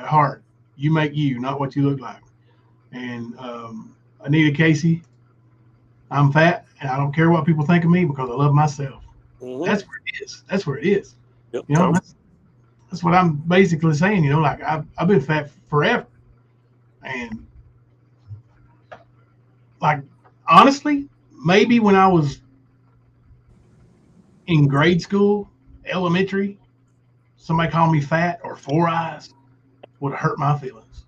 heart. You make you, not what you look like. And Anita Casey, I'm fat, and I don't care what people think of me because I love myself. Mm-hmm. That's where it is. That's where it is. Yep. You know, that's what I'm basically saying. You know, like I've been fat forever, and like honestly, maybe when I was in grade school, elementary, somebody called me fat or 4 eyes would hurt my feelings.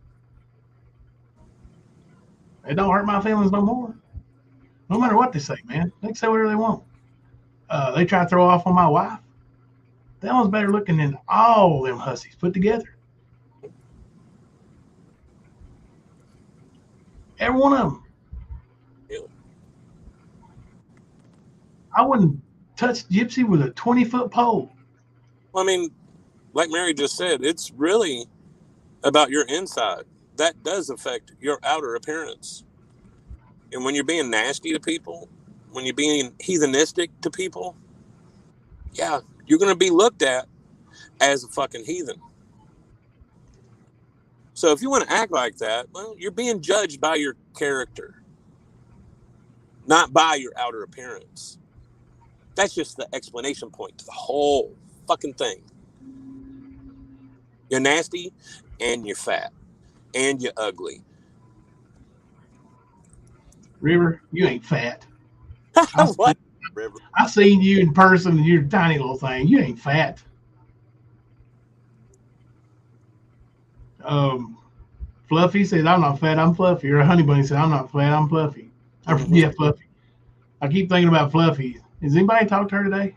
It don't hurt my feelings no more. No matter what they say, man. They can say whatever they want. They try to throw off on my wife. That one's better looking than all them hussies put together. Every one of them. Yeah. I wouldn't touch Gypsy with a 20-foot pole. Well, I mean, like Mary just said, it's really about your inside. That does affect your outer appearance. And when you're being nasty to people, when you're being heathenistic to people, yeah, you're going to be looked at as a fucking heathen. So if you want to act like that, well, you're being judged by your character, not by your outer appearance. That's just the explanation point to the whole fucking thing. You're nasty and you're fat and you're ugly. River, you ain't fat. What? River? I've seen you in person and you're a tiny little thing. You ain't fat. Fluffy said, "I'm not fat, I'm fluffy." Or Honey Bunny said, "I'm not fat, I'm fluffy." Mm-hmm. Yeah, Fluffy. I keep thinking about Fluffy. Has anybody talked to her today?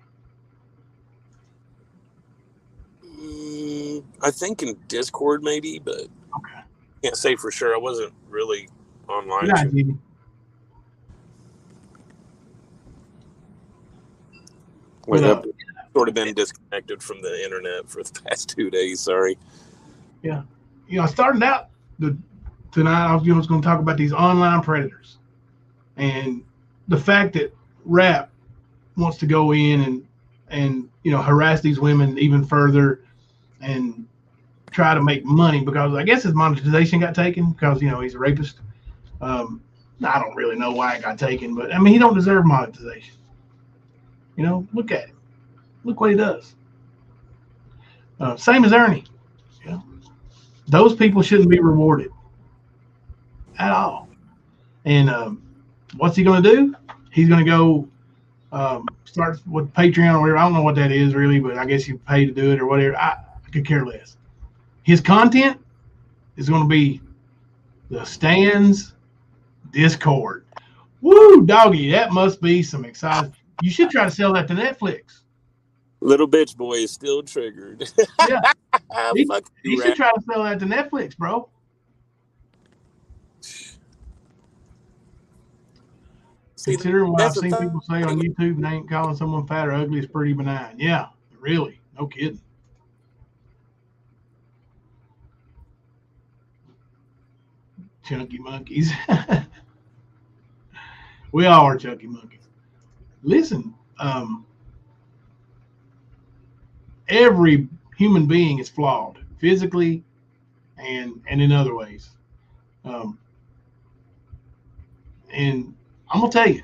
I think in Discord maybe, but okay. Can't say for sure. I wasn't really online. Good night, Jimmy. We've But, sort of been disconnected from the internet for the past 2 days. Sorry. Yeah. I started out tonight, I was going to talk about these online predators and the fact that Rap wants to go in and harass these women even further and try to make money because I guess his monetization got taken because, he's a rapist. I don't really know why it got taken, but I mean, he don't deserve monetization. Look at him. Look what he does. Same as Ernie. Those people shouldn't be rewarded at all. And what's he going to do? He's going to go start with Patreon or whatever. I don't know what that is really, but I guess you pay to do it or whatever. I could care less. His content is going to be the Stands Discord. Woo, doggy, that must be some exciting. You should try to sell that to Netflix. Little bitch boy is still triggered. Yeah. Fuck you should try to sell that to Netflix, bro. Considering what I've seen people say on YouTube, they ain't calling someone fat or ugly is pretty benign. Yeah, really. No kidding. Chunky monkeys. We all are chunky monkeys. Listen, every human being is flawed physically and in other ways. And I'm gonna tell you,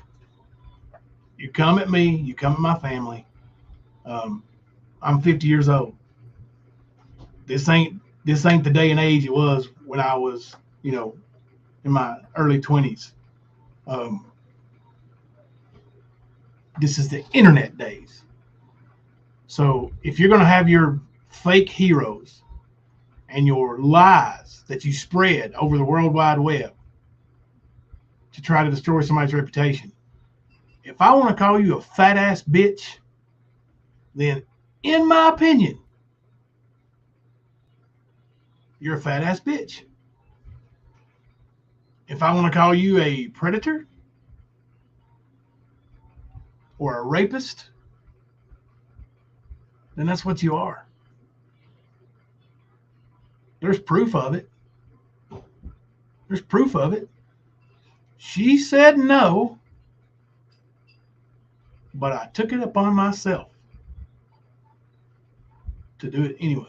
you come at me, you come at my family. I'm 50 years old. This ain't the day and age it was when I was, in my early 20s. This is the internet days. So if you're going to have your fake heroes and your lies that you spread over the World Wide Web to try to destroy somebody's reputation, if I want to call you a fat ass bitch, then in my opinion, you're a fat ass bitch. If I want to call you a predator or a rapist, then that's what you are. There's proof of it. There's proof of it. She said no, but I took it upon myself to do it anyway.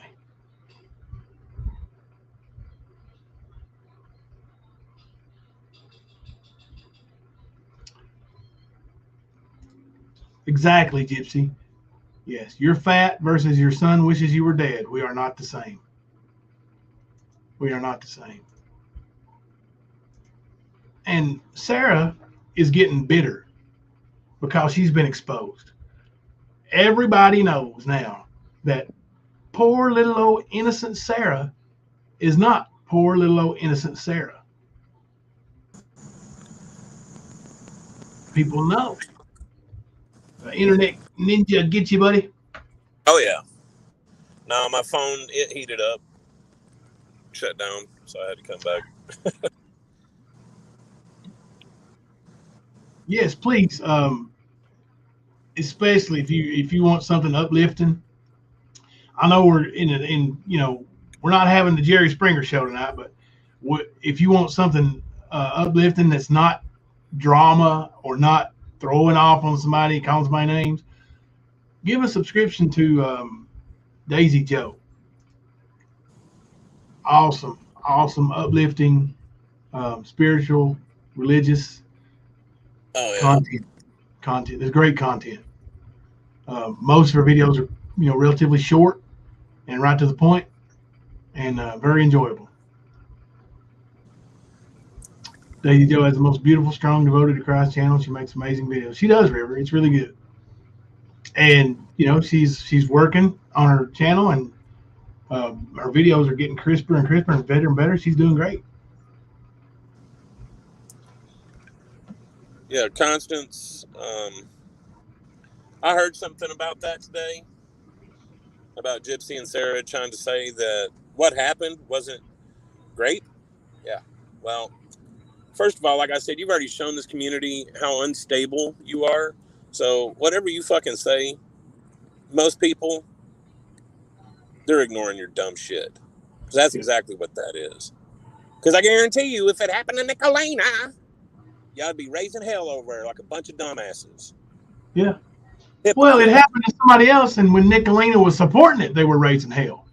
Exactly, Gypsy. Yes, you're fat versus your son wishes you were dead. We are not the same. We are not the same. And Sarah is getting bitter because she's been exposed. Everybody knows now that poor little old innocent Sarah is not poor little old innocent Sarah. People know. Internet ninja get you, buddy. Oh yeah. No, my phone it heated up, shut down, so I had to come back. Yes, please. Especially if you want something uplifting. I know we're we're not having the Jerry Springer show tonight, but if you want something uplifting that's not drama or not throwing off on somebody, calling somebody names, give a subscription to Daisy Joe. Awesome, uplifting, spiritual, religious content. There's great content. Most of her videos are relatively short and right to the point, and very enjoyable. Daisy Joe has the most beautiful, strong, devoted to Christ channel. She makes amazing videos. She does, River. It's really good. And she's working on her channel, and her videos are getting crisper and crisper and better and better. She's doing great. Yeah, Constance. I heard something about that today, about Gypsy and Sarah trying to say that what happened wasn't great. Yeah, well, First of all, like I said, you've already shown this community how unstable you are. So whatever you fucking say, most people, they're ignoring your dumb shit. Because that's exactly what that is. Because I guarantee you, if it happened to Nicolena, y'all'd be raising hell over her like a bunch of dumbasses. Yeah. Well, it happened to somebody else, and when Nicolena was supporting it, they were raising hell.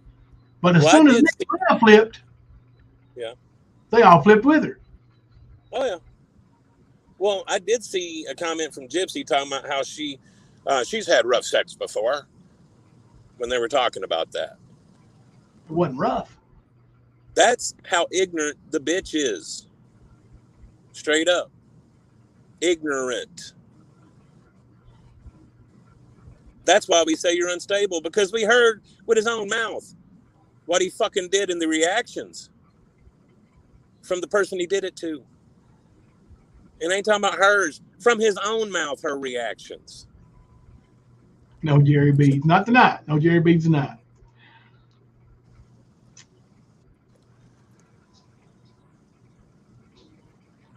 But as soon as Nicolena flipped, they all flipped with her. Oh, yeah. Well, I did see a comment from Gypsy talking about how she's had rough sex before when they were talking about that. It wasn't rough. That's how ignorant the bitch is. Straight up. Ignorant. That's why we say you're unstable, because we heard with his own mouth what he fucking did in the reactions from the person he did it to. And I ain't talking about hers. From his own mouth, her reactions. No Jerry Beads. Not tonight. No Jerry Beads tonight.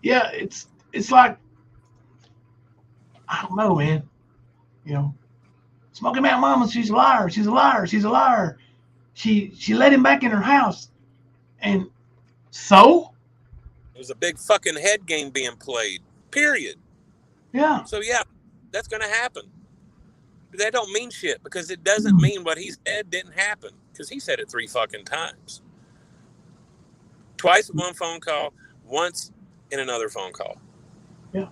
Yeah, it's like, I don't know, man. You know, Smoky Mountain Mama, she's a liar. She's a liar. She's a liar. She let him back in her house. And so? It was a big fucking head game being played. Period. Yeah. So, yeah, that's going to happen. But that don't mean shit, because it doesn't mean what he said didn't happen, because he said it 3 fucking times. Twice in one phone call, once in another phone call. Yeah.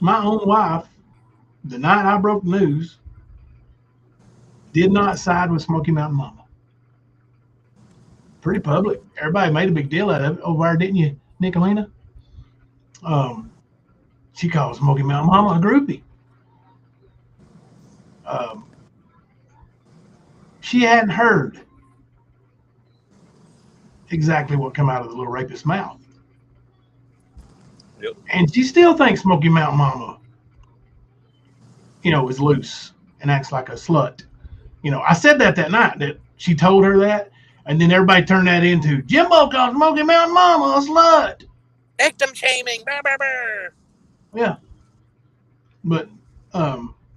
My own wife, the night I broke the news, did not side with Smoky Mountain Mama. Pretty public. Everybody made a big deal out of it over there, didn't you, Nicolena? She called Smoky Mountain Mama a groupie. She hadn't heard exactly what come out of the little rapist's mouth. Yep. And she still thinks Smoky Mountain Mama, you know, is loose and acts like a slut. You know, I said that night, that she told her that, and then everybody turned that into Jimbo called Smoky Mountain Mama a slut. Victim shaming. Bah, bah, bah. Yeah. But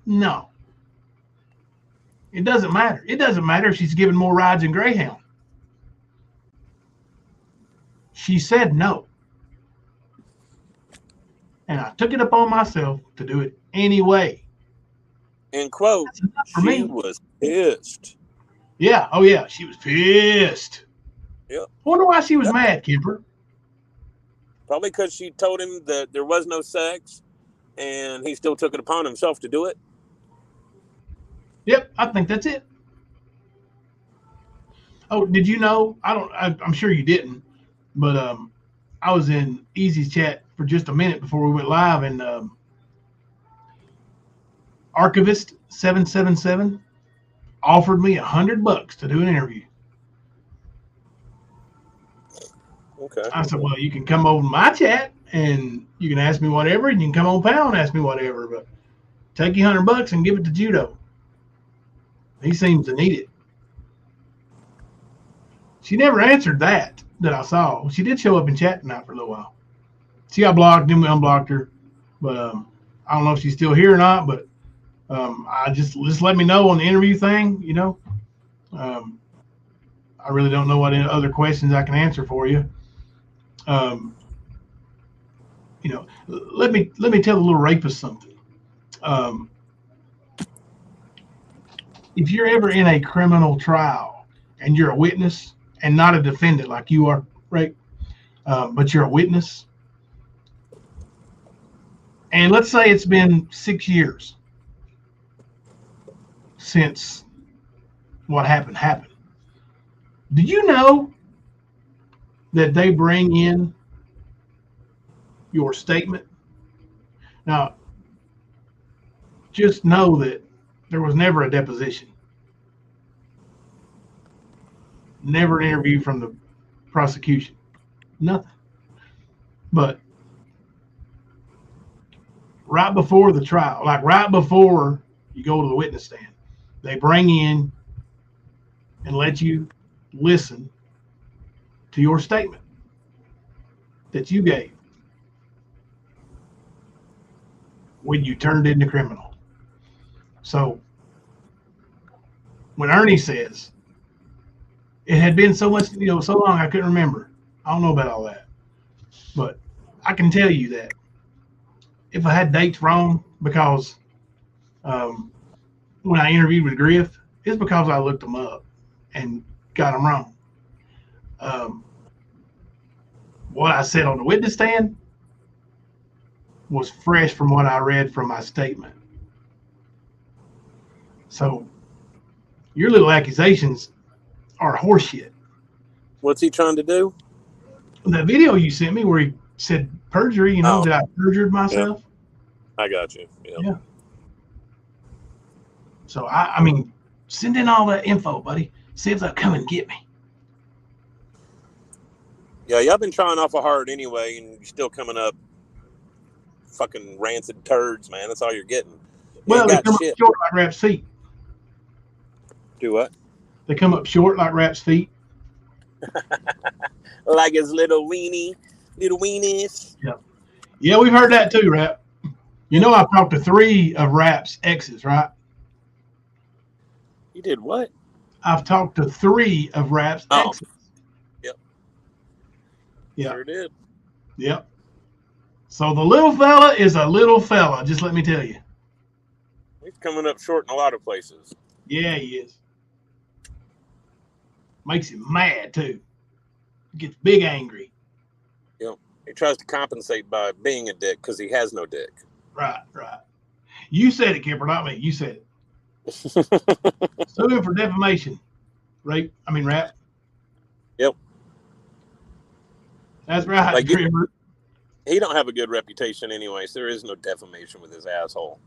no. It doesn't matter. It doesn't matter if she's giving more rides than Greyhound. She said no. And I took it upon myself to do it anyway. In quote, she was pissed. Yeah. Oh, yeah. She was pissed. Yep. I wonder why she was mad, Kemper. Probably because she told him that there was no sex, and he still took it upon himself to do it. Yep, I think that's it. Oh, did you know? I'm sure you didn't, but I was in Easy's chat for just a minute before we went live, and Archivist 777 offered me $100 to do an interview. Okay. I said, well, you can come over to my chat and you can ask me whatever, and you can come on Pound and ask me whatever, but take you $100 and give it to Judo. He seems to need it. She never answered that I saw. She did show up in chat tonight for a little while. She got blocked, then we unblocked her, but I don't know if she's still here or not, but I just let me know on the interview thing, you know. I really don't know what other questions I can answer for you. You know, let me tell the little rapist something. If you're ever in a criminal trial and you're a witness and not a defendant like you are, right? But you're a witness, and let's say it's been 6 years since what happened. Do you know that they bring in your statement? Now, just know that there was never a deposition, never an interview from the prosecution, nothing. But right before the trial, like right before you go to the witness stand, they bring in and let you listen to your statement that you gave when you turned into criminal. So when Ernie says it had been so much, so long I couldn't remember. I don't know about all that, but I can tell you that if I had dates wrong, because when I interviewed with Griff, it's because I looked them up and got them wrong. What I said on the witness stand was fresh from what I read from my statement. So your little accusations are horseshit. What's he trying to do? The video you sent me where he said perjury, that I perjured myself. Yeah. I got you. Yeah. So I mean, send in all that info, buddy. See if they'll come and get me. Yeah, y'all been trying awful hard anyway, and you're still coming up fucking rancid turds, man. That's all you're getting. Well, they come up short like Rap's feet. Do what? They come up short like Rap's feet. Like his little weenies. Yeah. Yeah, we've heard that too, Rap. I've talked to 3 of Rap's exes, right? You did what? I've talked to 3 of Rap's exes. Yep. Yeah. Sure did. Yep. So the little fella is a little fella, just let me tell you. He's coming up short in a lot of places. Yeah, he is. Makes him mad too. Gets big angry. Yep. He tries to compensate by being a dick because he has no dick. Right. You said it, Kipper, not me. You said it. Sue him for defamation. Rap. Yep. That's right. He don't have a good reputation anyway, so there is no defamation with his asshole.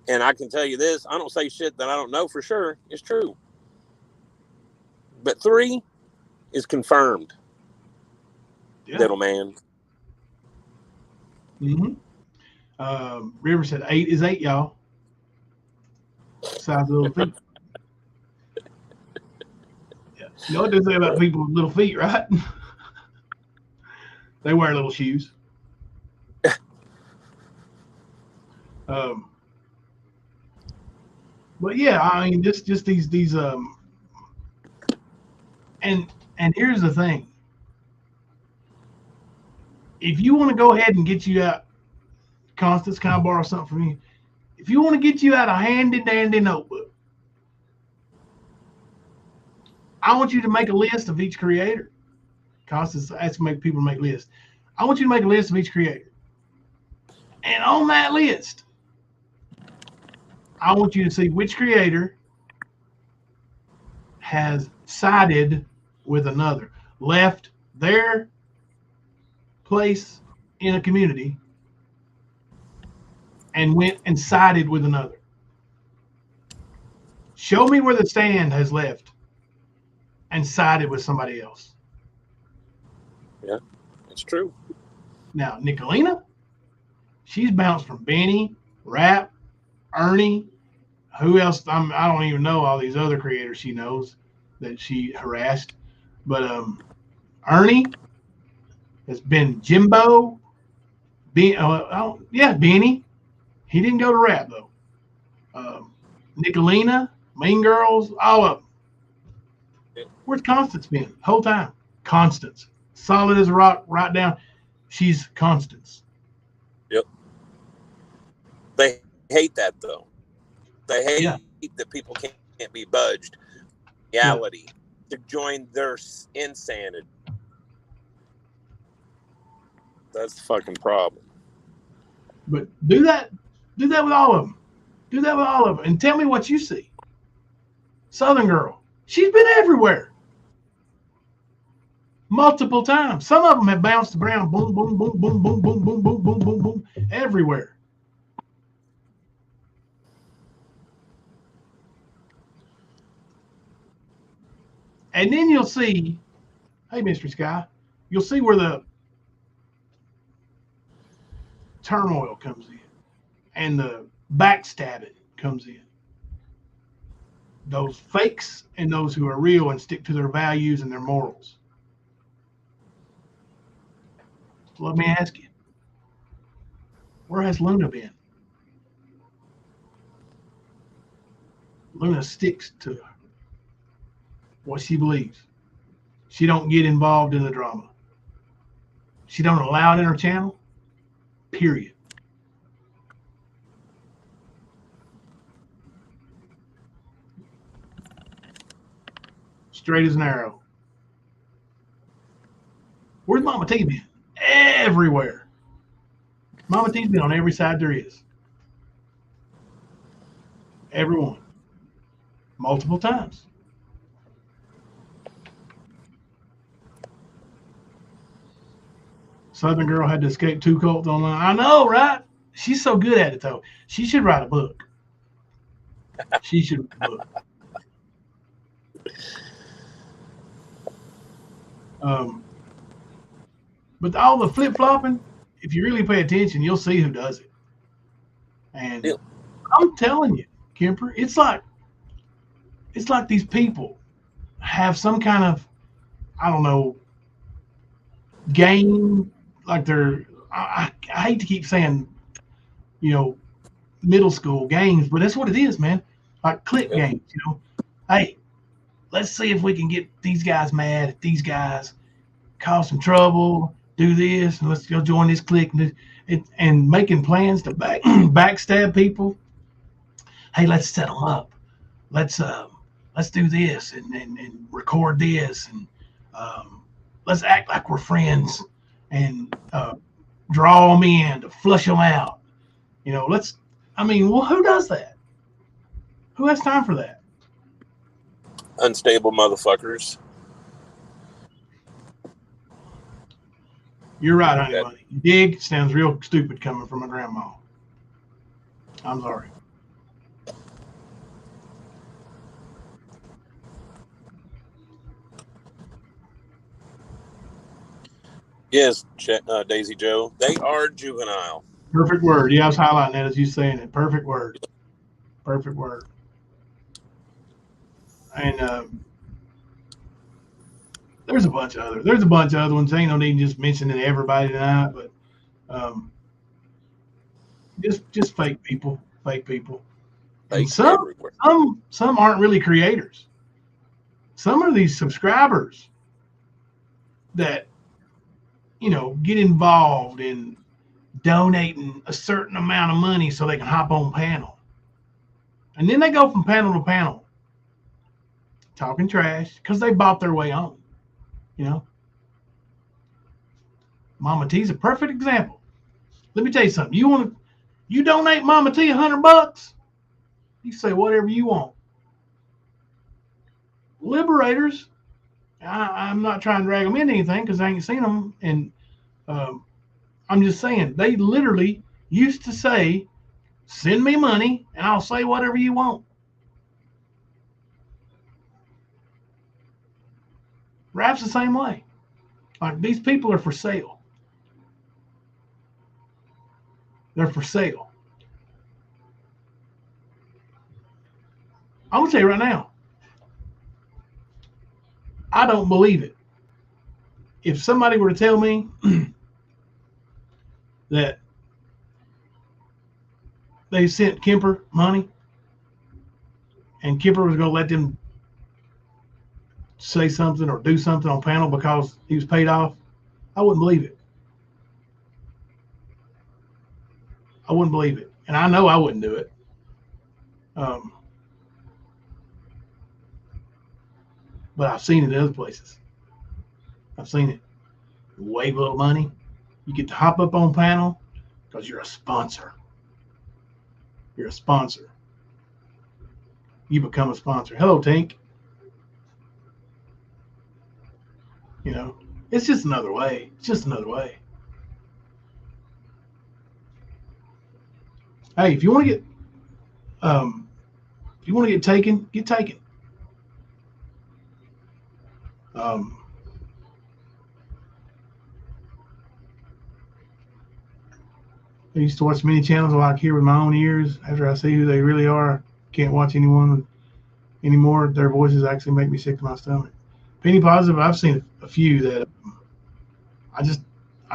And I can tell you this, I don't say shit that I don't know for sure. It's true. But 3 is confirmed. Yeah. Little man. Mm-hmm. River said 8 is 8, y'all. Size of little feet. Yeah. You know what they say about people with little feet, right? They wear little shoes. But yeah, I mean, just these and here's the thing. If you want to go ahead and get you out, Constance, can I borrow something from you? If you want to get you out a handy dandy notebook, I want you to make a list of each creator. Constance asks people to make lists. I want you to make a list of each creator. And on that list, I want you to see which creator has sided with another, left their place in a community and went and sided with another. Show me where the stand has left and sided with somebody else. Yeah, it's true. Now, Nicolina, she's bounced from Benny, Rap, Ernie, who else? I don't even know all these other creators she knows that she harassed. But Ernie has been Jimbo. Benny. He didn't go to Rap, though. Nicolina, Mean Girls, all of them. Yeah. Where's Constance been? Whole time. Constance. Solid as a rock, right down. She's Constance. Yep. They hate that, though. They hate that people can't be budged. Reality. To join their insanity. That's the fucking problem. But do that with all of them. Do that with all of them. And tell me what you see. Southern Girl. She's been everywhere. Multiple times. Some of them have bounced around. Boom, boom, boom, boom, boom, boom, boom, boom, boom, boom, boom. Everywhere. And then you'll see, hey, Mr. Sky, you'll see where the turmoil comes in and the backstabbing comes in. Those fakes and those who are real and stick to their values and their morals. Let me ask you, where has Luna been? Luna sticks to what she believes. She don't get involved in the drama. She don't allow it in her channel, period. Straight as an arrow. Where's Mama T been? Everywhere. Mama T's been on every side there is. Everyone. Multiple times. Southern Girl had to escape 2 cults online. I know, right? She's so good at it, though. She should write a book. She should write a book. But all the flip-flopping, if you really pay attention, you'll see who does it. And I'm telling you, Kemper, it's like these people have some kind of, I don't know, game, like they're, I hate to keep saying, middle school games, but that's what it is, man. Like click games, Hey, let's see if we can get these guys mad at these guys, cause some trouble, do this, and let's go join this clique, and making plans to backstab people. Hey, let's set them up. Let's do this and record this, and let's act like we're friends and draw them in to flush them out. Who does that? Who has time for that? Unstable motherfuckers. You're right, honey bunny. Dig sounds real stupid coming from a grandma. I'm sorry. Yes, Daisy Joe. They are juvenile. Perfect word. Yeah, I was highlighting that as you saying it. Perfect word. Perfect word. And there's a bunch of other ones. Ain't no need just mentioning everybody tonight, but just fake people. And some aren't really creators. Some are these subscribers that get involved in donating a certain amount of money so they can hop on panel. And then they go from panel to panel talking trash because they bought their way on. Mama T's a perfect example. Let me tell you something. You donate Mama T $100, you say whatever you want. Liberators, I'm not trying to drag them into anything because I ain't seen them. And I'm just saying, they literally used to say, send me money and I'll say whatever you want. Rap's the same way. Like, these people are for sale. They're for sale. I'm going to tell you right now, I don't believe it. If somebody were to tell me that they sent Kemper money and Kemper was going to let them say something or do something on panel because he was paid off, I wouldn't believe it. I wouldn't believe it. And I know I wouldn't do it. But I've seen it in other places. I've seen it. You wave a little money. You get to hop up on panel because you're a sponsor. You're a sponsor. You become a sponsor. Hello, Tink. It's just another way. It's just another way. Hey, if you want to get taken, get taken. I used to watch many channels I hear with my own ears. After I see who they really are, can't watch anyone anymore. Their voices actually make me sick to my stomach. Penny Positive, I've seen a few that I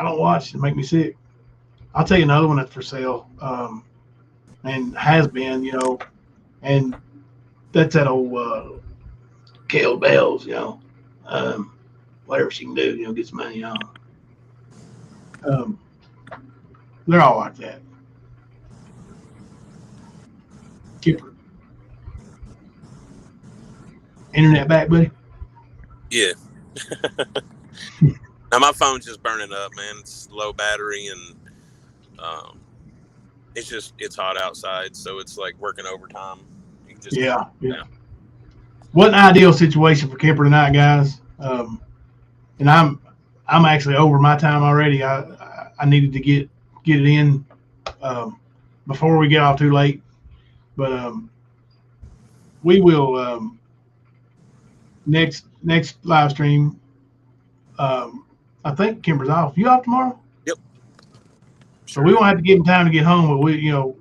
don't watch and make me sick. I'll tell you another one that's for sale, and has been, and that's that old Kale Bells, you know. Whatever she can do, you know, get some money on. They're all like that. Kipper. Internet back, buddy? Yeah. Now my phone's just burning up, man. It's low battery and it's hot outside, so it's like working overtime. You can just Yeah. What an ideal situation for Kipper tonight, guys. And I'm actually over my time already. I needed to get it in before we get off too late. But we will next live stream. I think Kimber's off. You off tomorrow? Yep. So we won't have to give him time to get home, but we, you know,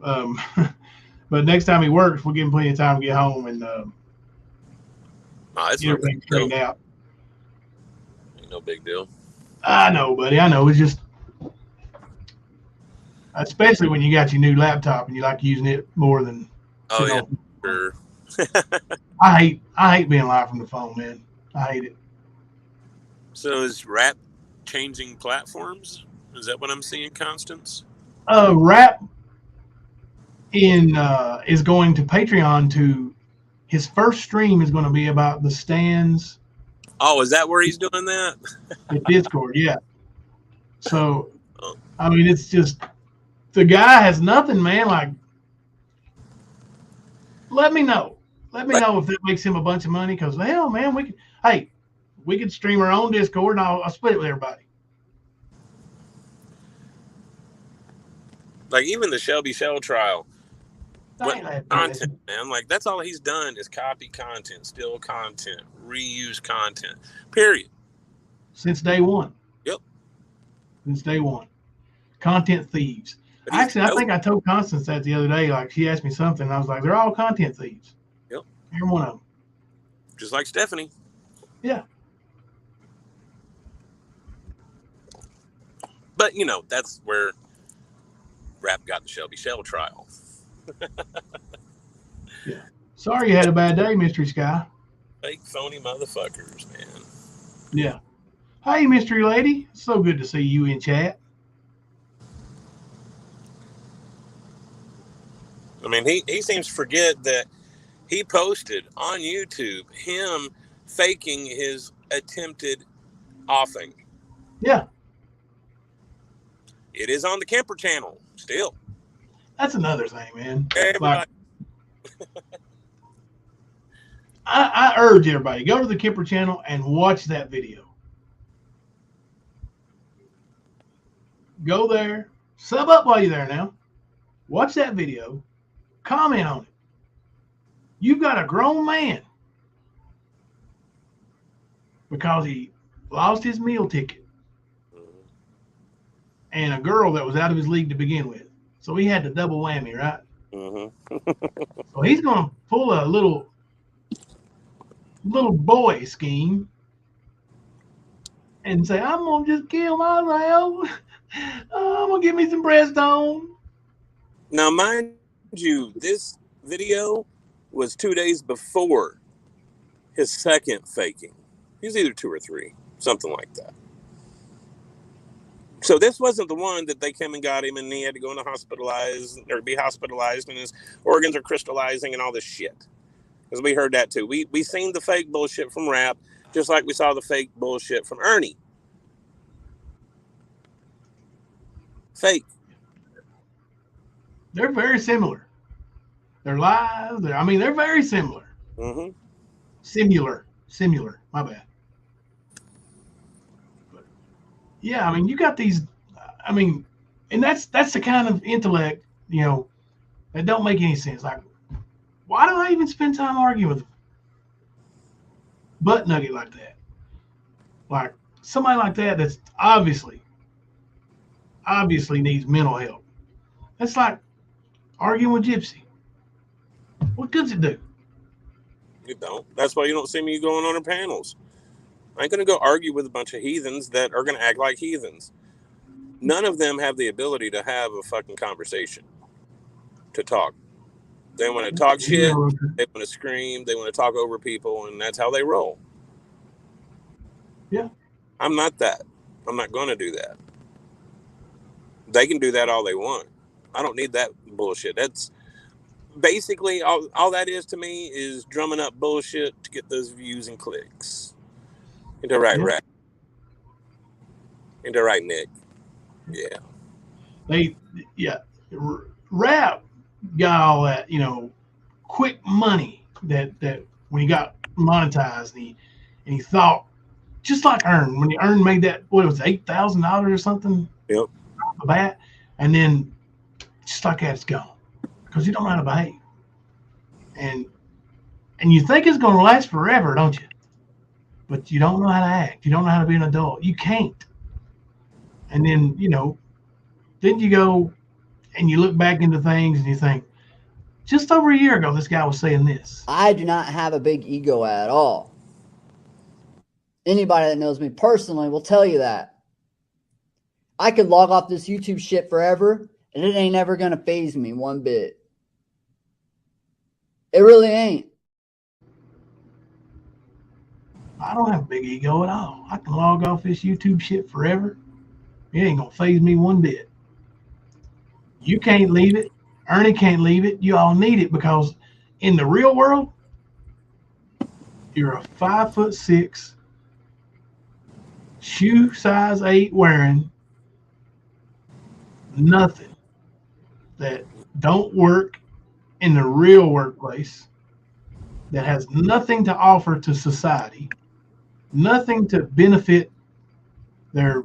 but next time he works, we'll give him plenty of time to get home and it's get everything straightened out. Ain't no big deal. I know, buddy. I know. It's just, especially when you got your new laptop and you like using it more than. Oh yeah, sure. I hate being live from the phone, man. I hate it. So is Rap changing platforms? Is that what I'm seeing, Constance? Rap is going to Patreon to his first stream is going to be about the stands. Oh, is that where he's doing that? At Discord, yeah. So, I mean, it's just the guy has nothing, man. Like, let me know. Let me know if that makes him a bunch of money. Because hell, man, we could stream our own Discord and I'll split it with everybody. Like even the Shelby Shell trial. What content, man? Like that's all he's done is copy content, steal content, reuse content. Period. Since day one. Yep. Since day one. Content thieves. Actually, I think I told Constance that the other day. Like she asked me something, and I was like, "They're all content thieves." Yep. Every one of them. Just like Stephanie. Yeah. But you know that's where Rap got the Shelby Shell trial. Yeah. Sorry you had a bad day, Mystery Sky. Fake phony motherfuckers, man. Yeah. Hey, Mystery Lady. So good to see you in chat. I mean, he seems to forget that he posted on YouTube him faking his attempted offing. Yeah. It is on the Kemper channel still. That's another thing, man. Everybody. I urge everybody, go to the Kemper channel and watch that video. Go there. Sub up while you're there now. Watch that video. Comment on it. You've got a grown man because he lost his meal ticket and a girl that was out of his league to begin with. So he had the double whammy, right? Mm-hmm. So he's going to pull a little boy scheme and say, I'm going to just kill myself. I'm going to give me some Breastone. Now, mind you, this video was 2 days before his second faking. He's either 2 or 3, something like that. So this wasn't the one that they came and got him and he had to go into hospitalized or be hospitalized and his organs are crystallizing and all this shit. Because we heard that too. We seen the fake bullshit from Rap, just like we saw the fake bullshit from Ernie. Fake. They're very similar. They're live. They're very similar. Mm-hmm. Similar. My bad. But yeah, I mean, you got these. I mean, and that's the kind of intellect, you know, that don't make any sense. Like, why do I even spend time arguing with a butt nugget like that? Like somebody like that that's obviously needs mental help. That's like arguing with Gypsy. What does it do? You don't. That's why you don't see me going on her panels. I ain't going to go argue with a bunch of heathens that are going to act like heathens. None of them have the ability to have a fucking conversation, to talk. They want to talk shit. They want to scream. They want to talk over people, and that's how they roll. Yeah. I'm not that. I'm not going to do that. They can do that all they want. I don't need that bullshit. That's basically all that is to me is drumming up bullshit to get those views and clicks. Into right, Yeah. right. Into right, Nick. Yeah. Rap got all that, quick money that when he got monetized and he thought just like Earn, when Earn made that, what was it, $8,000 or something? Yep. A bat, and then just like that, it's gone because you don't know how to behave, and you think it's going to last forever, don't you? But you don't know how to act. You don't know how to be an adult. You can't. And then then you go and you look back into things and you think, just over a year ago, this guy was saying this. I do not have a big ego at all. Anybody that knows me personally will tell you that. I could log off this YouTube shit forever, and it ain't ever going to faze me one bit. It really ain't. I don't have a big ego at all. I can log off this YouTube shit forever. It ain't going to faze me one bit. You can't leave it. Ernie can't leave it. You all need it because in the real world, you're a 5'6", shoe size 8 wearing nothing that don't work in the real workplace, that has nothing to offer to society, nothing to benefit their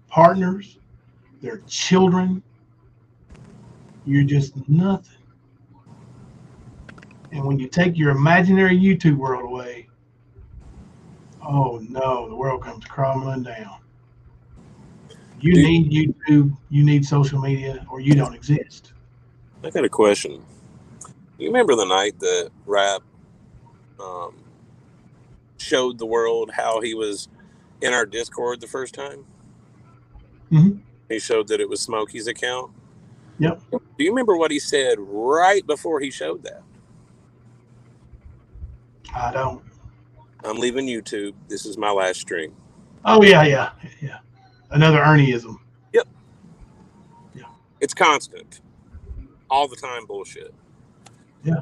partners, their children. You're just nothing. And when you take your imaginary YouTube world away, oh no, the world comes crumbling down. You need YouTube, you need social media, or you don't exist. I got a question. You remember the night that Rap showed the world how he was in our Discord the first time? Mm-hmm. He showed that it was Smokey's account. Yep. Do you remember what he said right before he showed that? I don't. I'm leaving YouTube. This is my last stream. Oh, yeah. Another Ernieism. Yep. Yeah. It's constant. All the time bullshit. Yeah.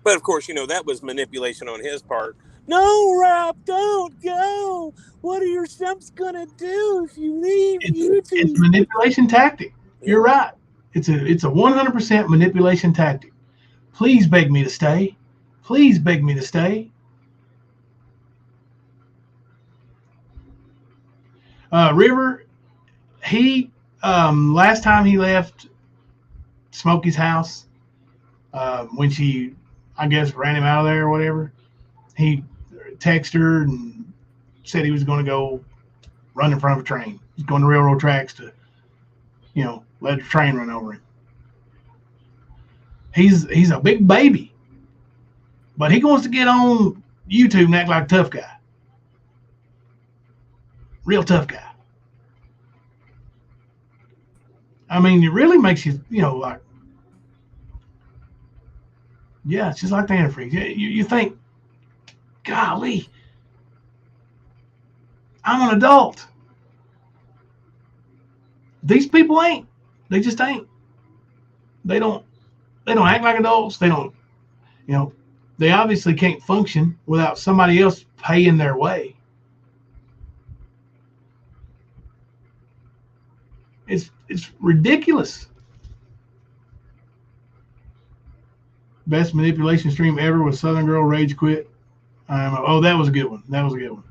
But of course, that was manipulation on his part. No, Rap, don't go. What are your subs gonna do if you leave YouTube? It's a manipulation tactic. You're right. It's a 100% manipulation tactic. Please beg me to stay. Please beg me to stay. River, he last time he left Smokey's house, when she, I guess, ran him out of there or whatever, he texted her and said he was going to go run in front of a train. He's going to railroad tracks to, let the train run over him. He's a big baby, but he wants to get on YouTube and act like a tough guy. Real tough guy. I mean, it really makes you, like, yeah, it's just like the antifreeze. You think, golly, I'm an adult. These people ain't. They just ain't. They don't act like adults. They don't, they obviously can't function without somebody else paying their way. It's ridiculous. Best manipulation stream ever was Southern Girl Rage Quit. That was a good one.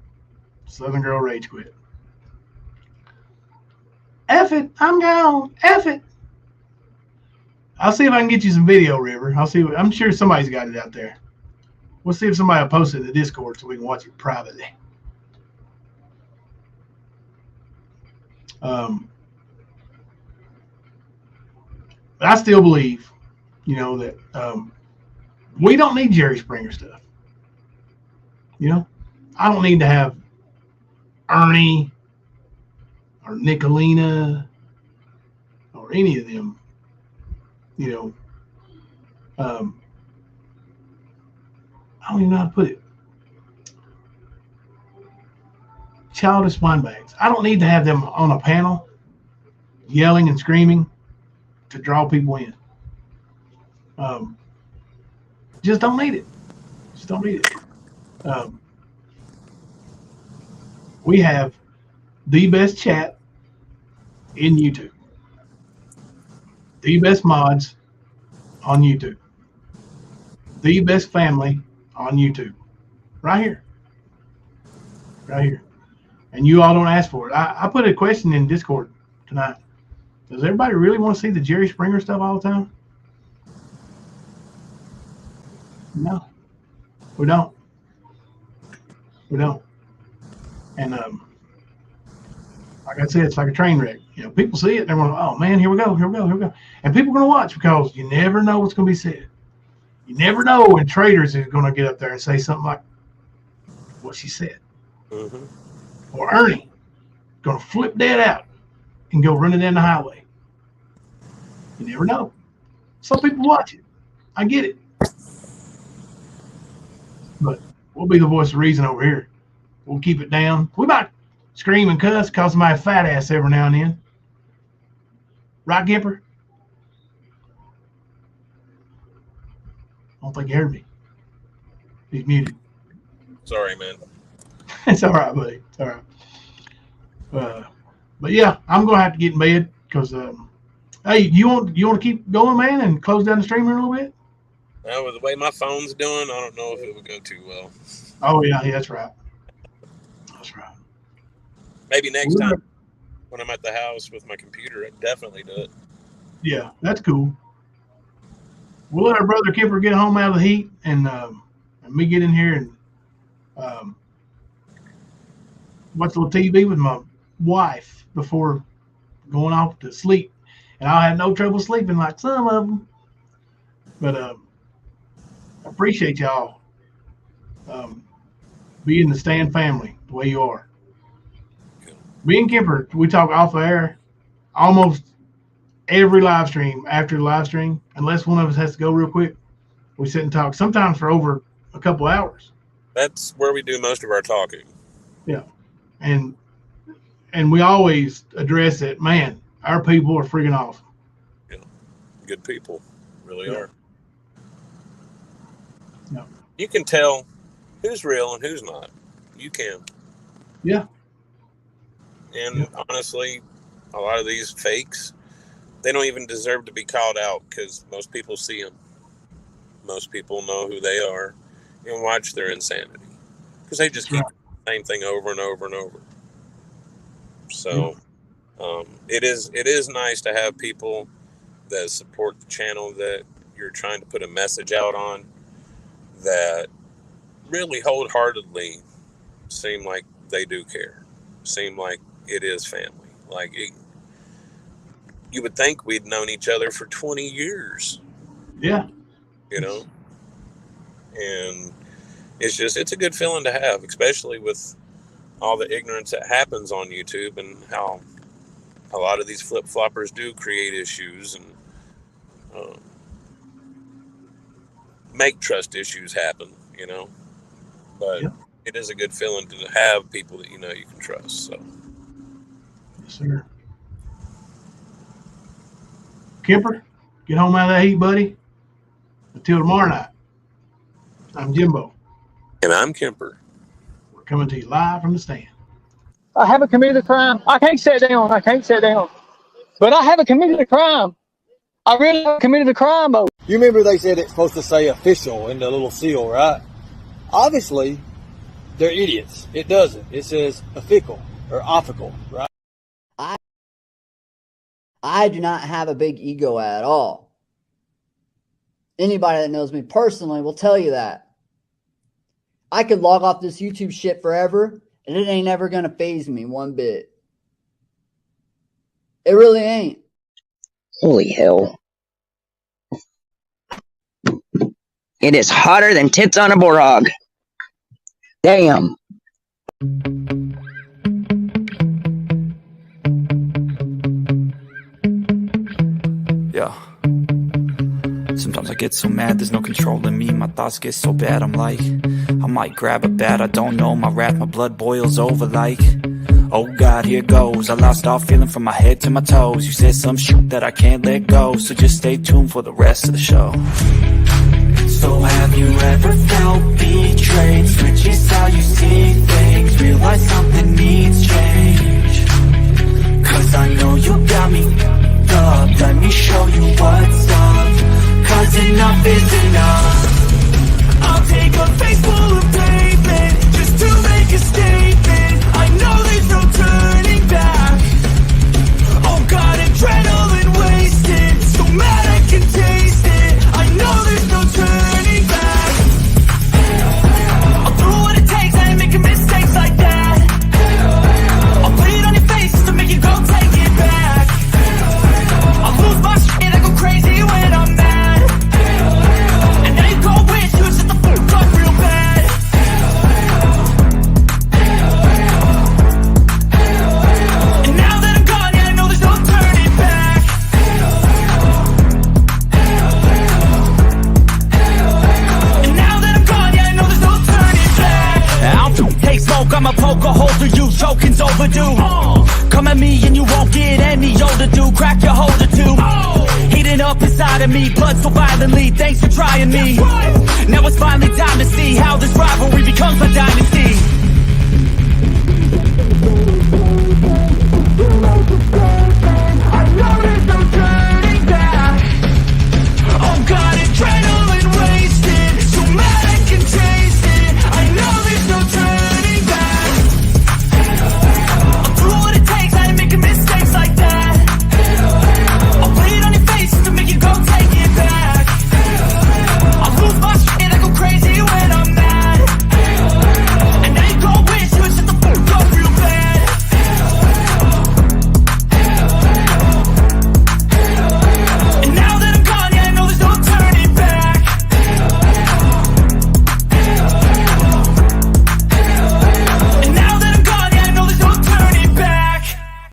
Southern Girl Rage Quit. F it, I'm gone. F it. I'll see if I can get you some video, River. I'm sure somebody's got it out there. We'll see if somebody will post it in the Discord so we can watch it privately. I still believe, that we don't need Jerry Springer stuff. I don't need to have Ernie or Nicolina or any of them, I don't even know how to put it. Childish windbags. I don't need to have them on a panel yelling and screaming to draw people in. Just don't need it. Just don't need it. We have the best chat in YouTube. The best mods on YouTube. The best family on YouTube. Right here. Right here. And you all don't ask for it. I put a question in Discord tonight. Does everybody really want to see the Jerry Springer stuff all the time? No. We don't. We don't. And like I said, it's like a train wreck. You know, people see it and they're going, oh man, here we go, here we go, here we go. And people are going to watch because you never know what's going to be said. You never know when Traders is going to get up there and say something like what she said. Mm-hmm. Or Ernie going to flip dead out and go running down the highway. You never know. Some people watch it. I get it. But we'll be the voice of reason over here. We'll keep it down. We might scream and cuss, call somebody a fat ass every now and then. Right, Gimper? I don't think you heard me. He's muted. Sorry, man. It's all right, buddy. It's all right. But yeah, I'm gonna have to get in bed because hey, you want to keep going, man, and close down the stream a little bit? Well, with the way my phone's doing, I don't know if it would go too well. Oh yeah, that's right. That's right. Maybe next time when I'm at the house with my computer, I'd definitely do it. Yeah, that's cool. We'll let our brother Kipper get home out of the heat, and me get in here and watch a little TV with my wife before going off to sleep. And I'll have no trouble sleeping like some of them. But I appreciate y'all being the Stan family the way you are. Me and Kemper, we talk off the air almost every live stream. After the live stream, unless one of us has to go real quick, we sit and talk, sometimes for over a couple hours. That's where we do most of our talking. Yeah. And we always address it, man, our people are freaking awesome. Yeah. Good people. Really are. Yeah. You can tell who's real and who's not. You can. Yeah. And honestly, a lot of these fakes, they don't even deserve to be called out because most people see them. Most people know who they are and watch their insanity because they just keep the same thing over and over and over. So it is nice to have people that support the channel that you're trying to put a message out on that really wholeheartedly seem like they do care, seem like it is family. Like you would think we'd known each other for 20 years. Yeah. You know? And it's a good feeling to have, especially with all the ignorance that happens on YouTube and how a lot of these flip-floppers do create issues and make trust issues happen, you know? But it is a good feeling to have people that you know you can trust. So. Yes, sir. Kemper, get home out of that heat, buddy. Until tomorrow night. I'm Jimbo. And I'm Kemper. We're coming to you live from the stand. I haven't committed a crime. I can't sit down. I can't sit down. But I haven't committed a crime. I really haven't committed a crime, though. You remember they said it's supposed to say official in the little seal, right? Obviously, they're idiots. It doesn't. It says official or official, right? I do not have a big ego at all. Anybody that knows me personally will tell you that. I could log off this YouTube shit forever, and it ain't ever going to faze me one bit. It really ain't. Holy hell. It is hotter than tits on a borog. Damn. Yeah. Sometimes I get so mad, there's no controlling me. My thoughts get so bad, I'm like, I might grab a bat, I don't know. My wrath, my blood boils over like, oh God, here goes. I lost all feeling from my head to my toes. You said some shit that I can't let go, so just stay tuned for the rest of the show. So have you ever felt betrayed? Switches how you see things, realize something needs change. Cause I know you got me up, let me show you what's up. Cause enough is enough. I'll take a face full of pavement just to make a statement. I know there's no turning back. Oh God, adrenaline wasted, so mad I can taste it. I know there's no turning back. I'll do what it takes, I ain't making mistakes like that. I'll put it on your face just to make you go take it back. I'll lose my shit, I go crazy when I'm mad. And now you go wish you shut the fuck up real bad. And now that I'm gone, yeah, I know there's no turning back. And now that I'm gone, yeah, I know there's no turning back. I'll take smoke, I'ma poke a hole through you, choking's overdue. Come at me and you won't get any older, dude. Crack your holder too. Heating up inside of me, blood so violently. Thanks for trying me. Now it's finally time to see how this rivalry begins.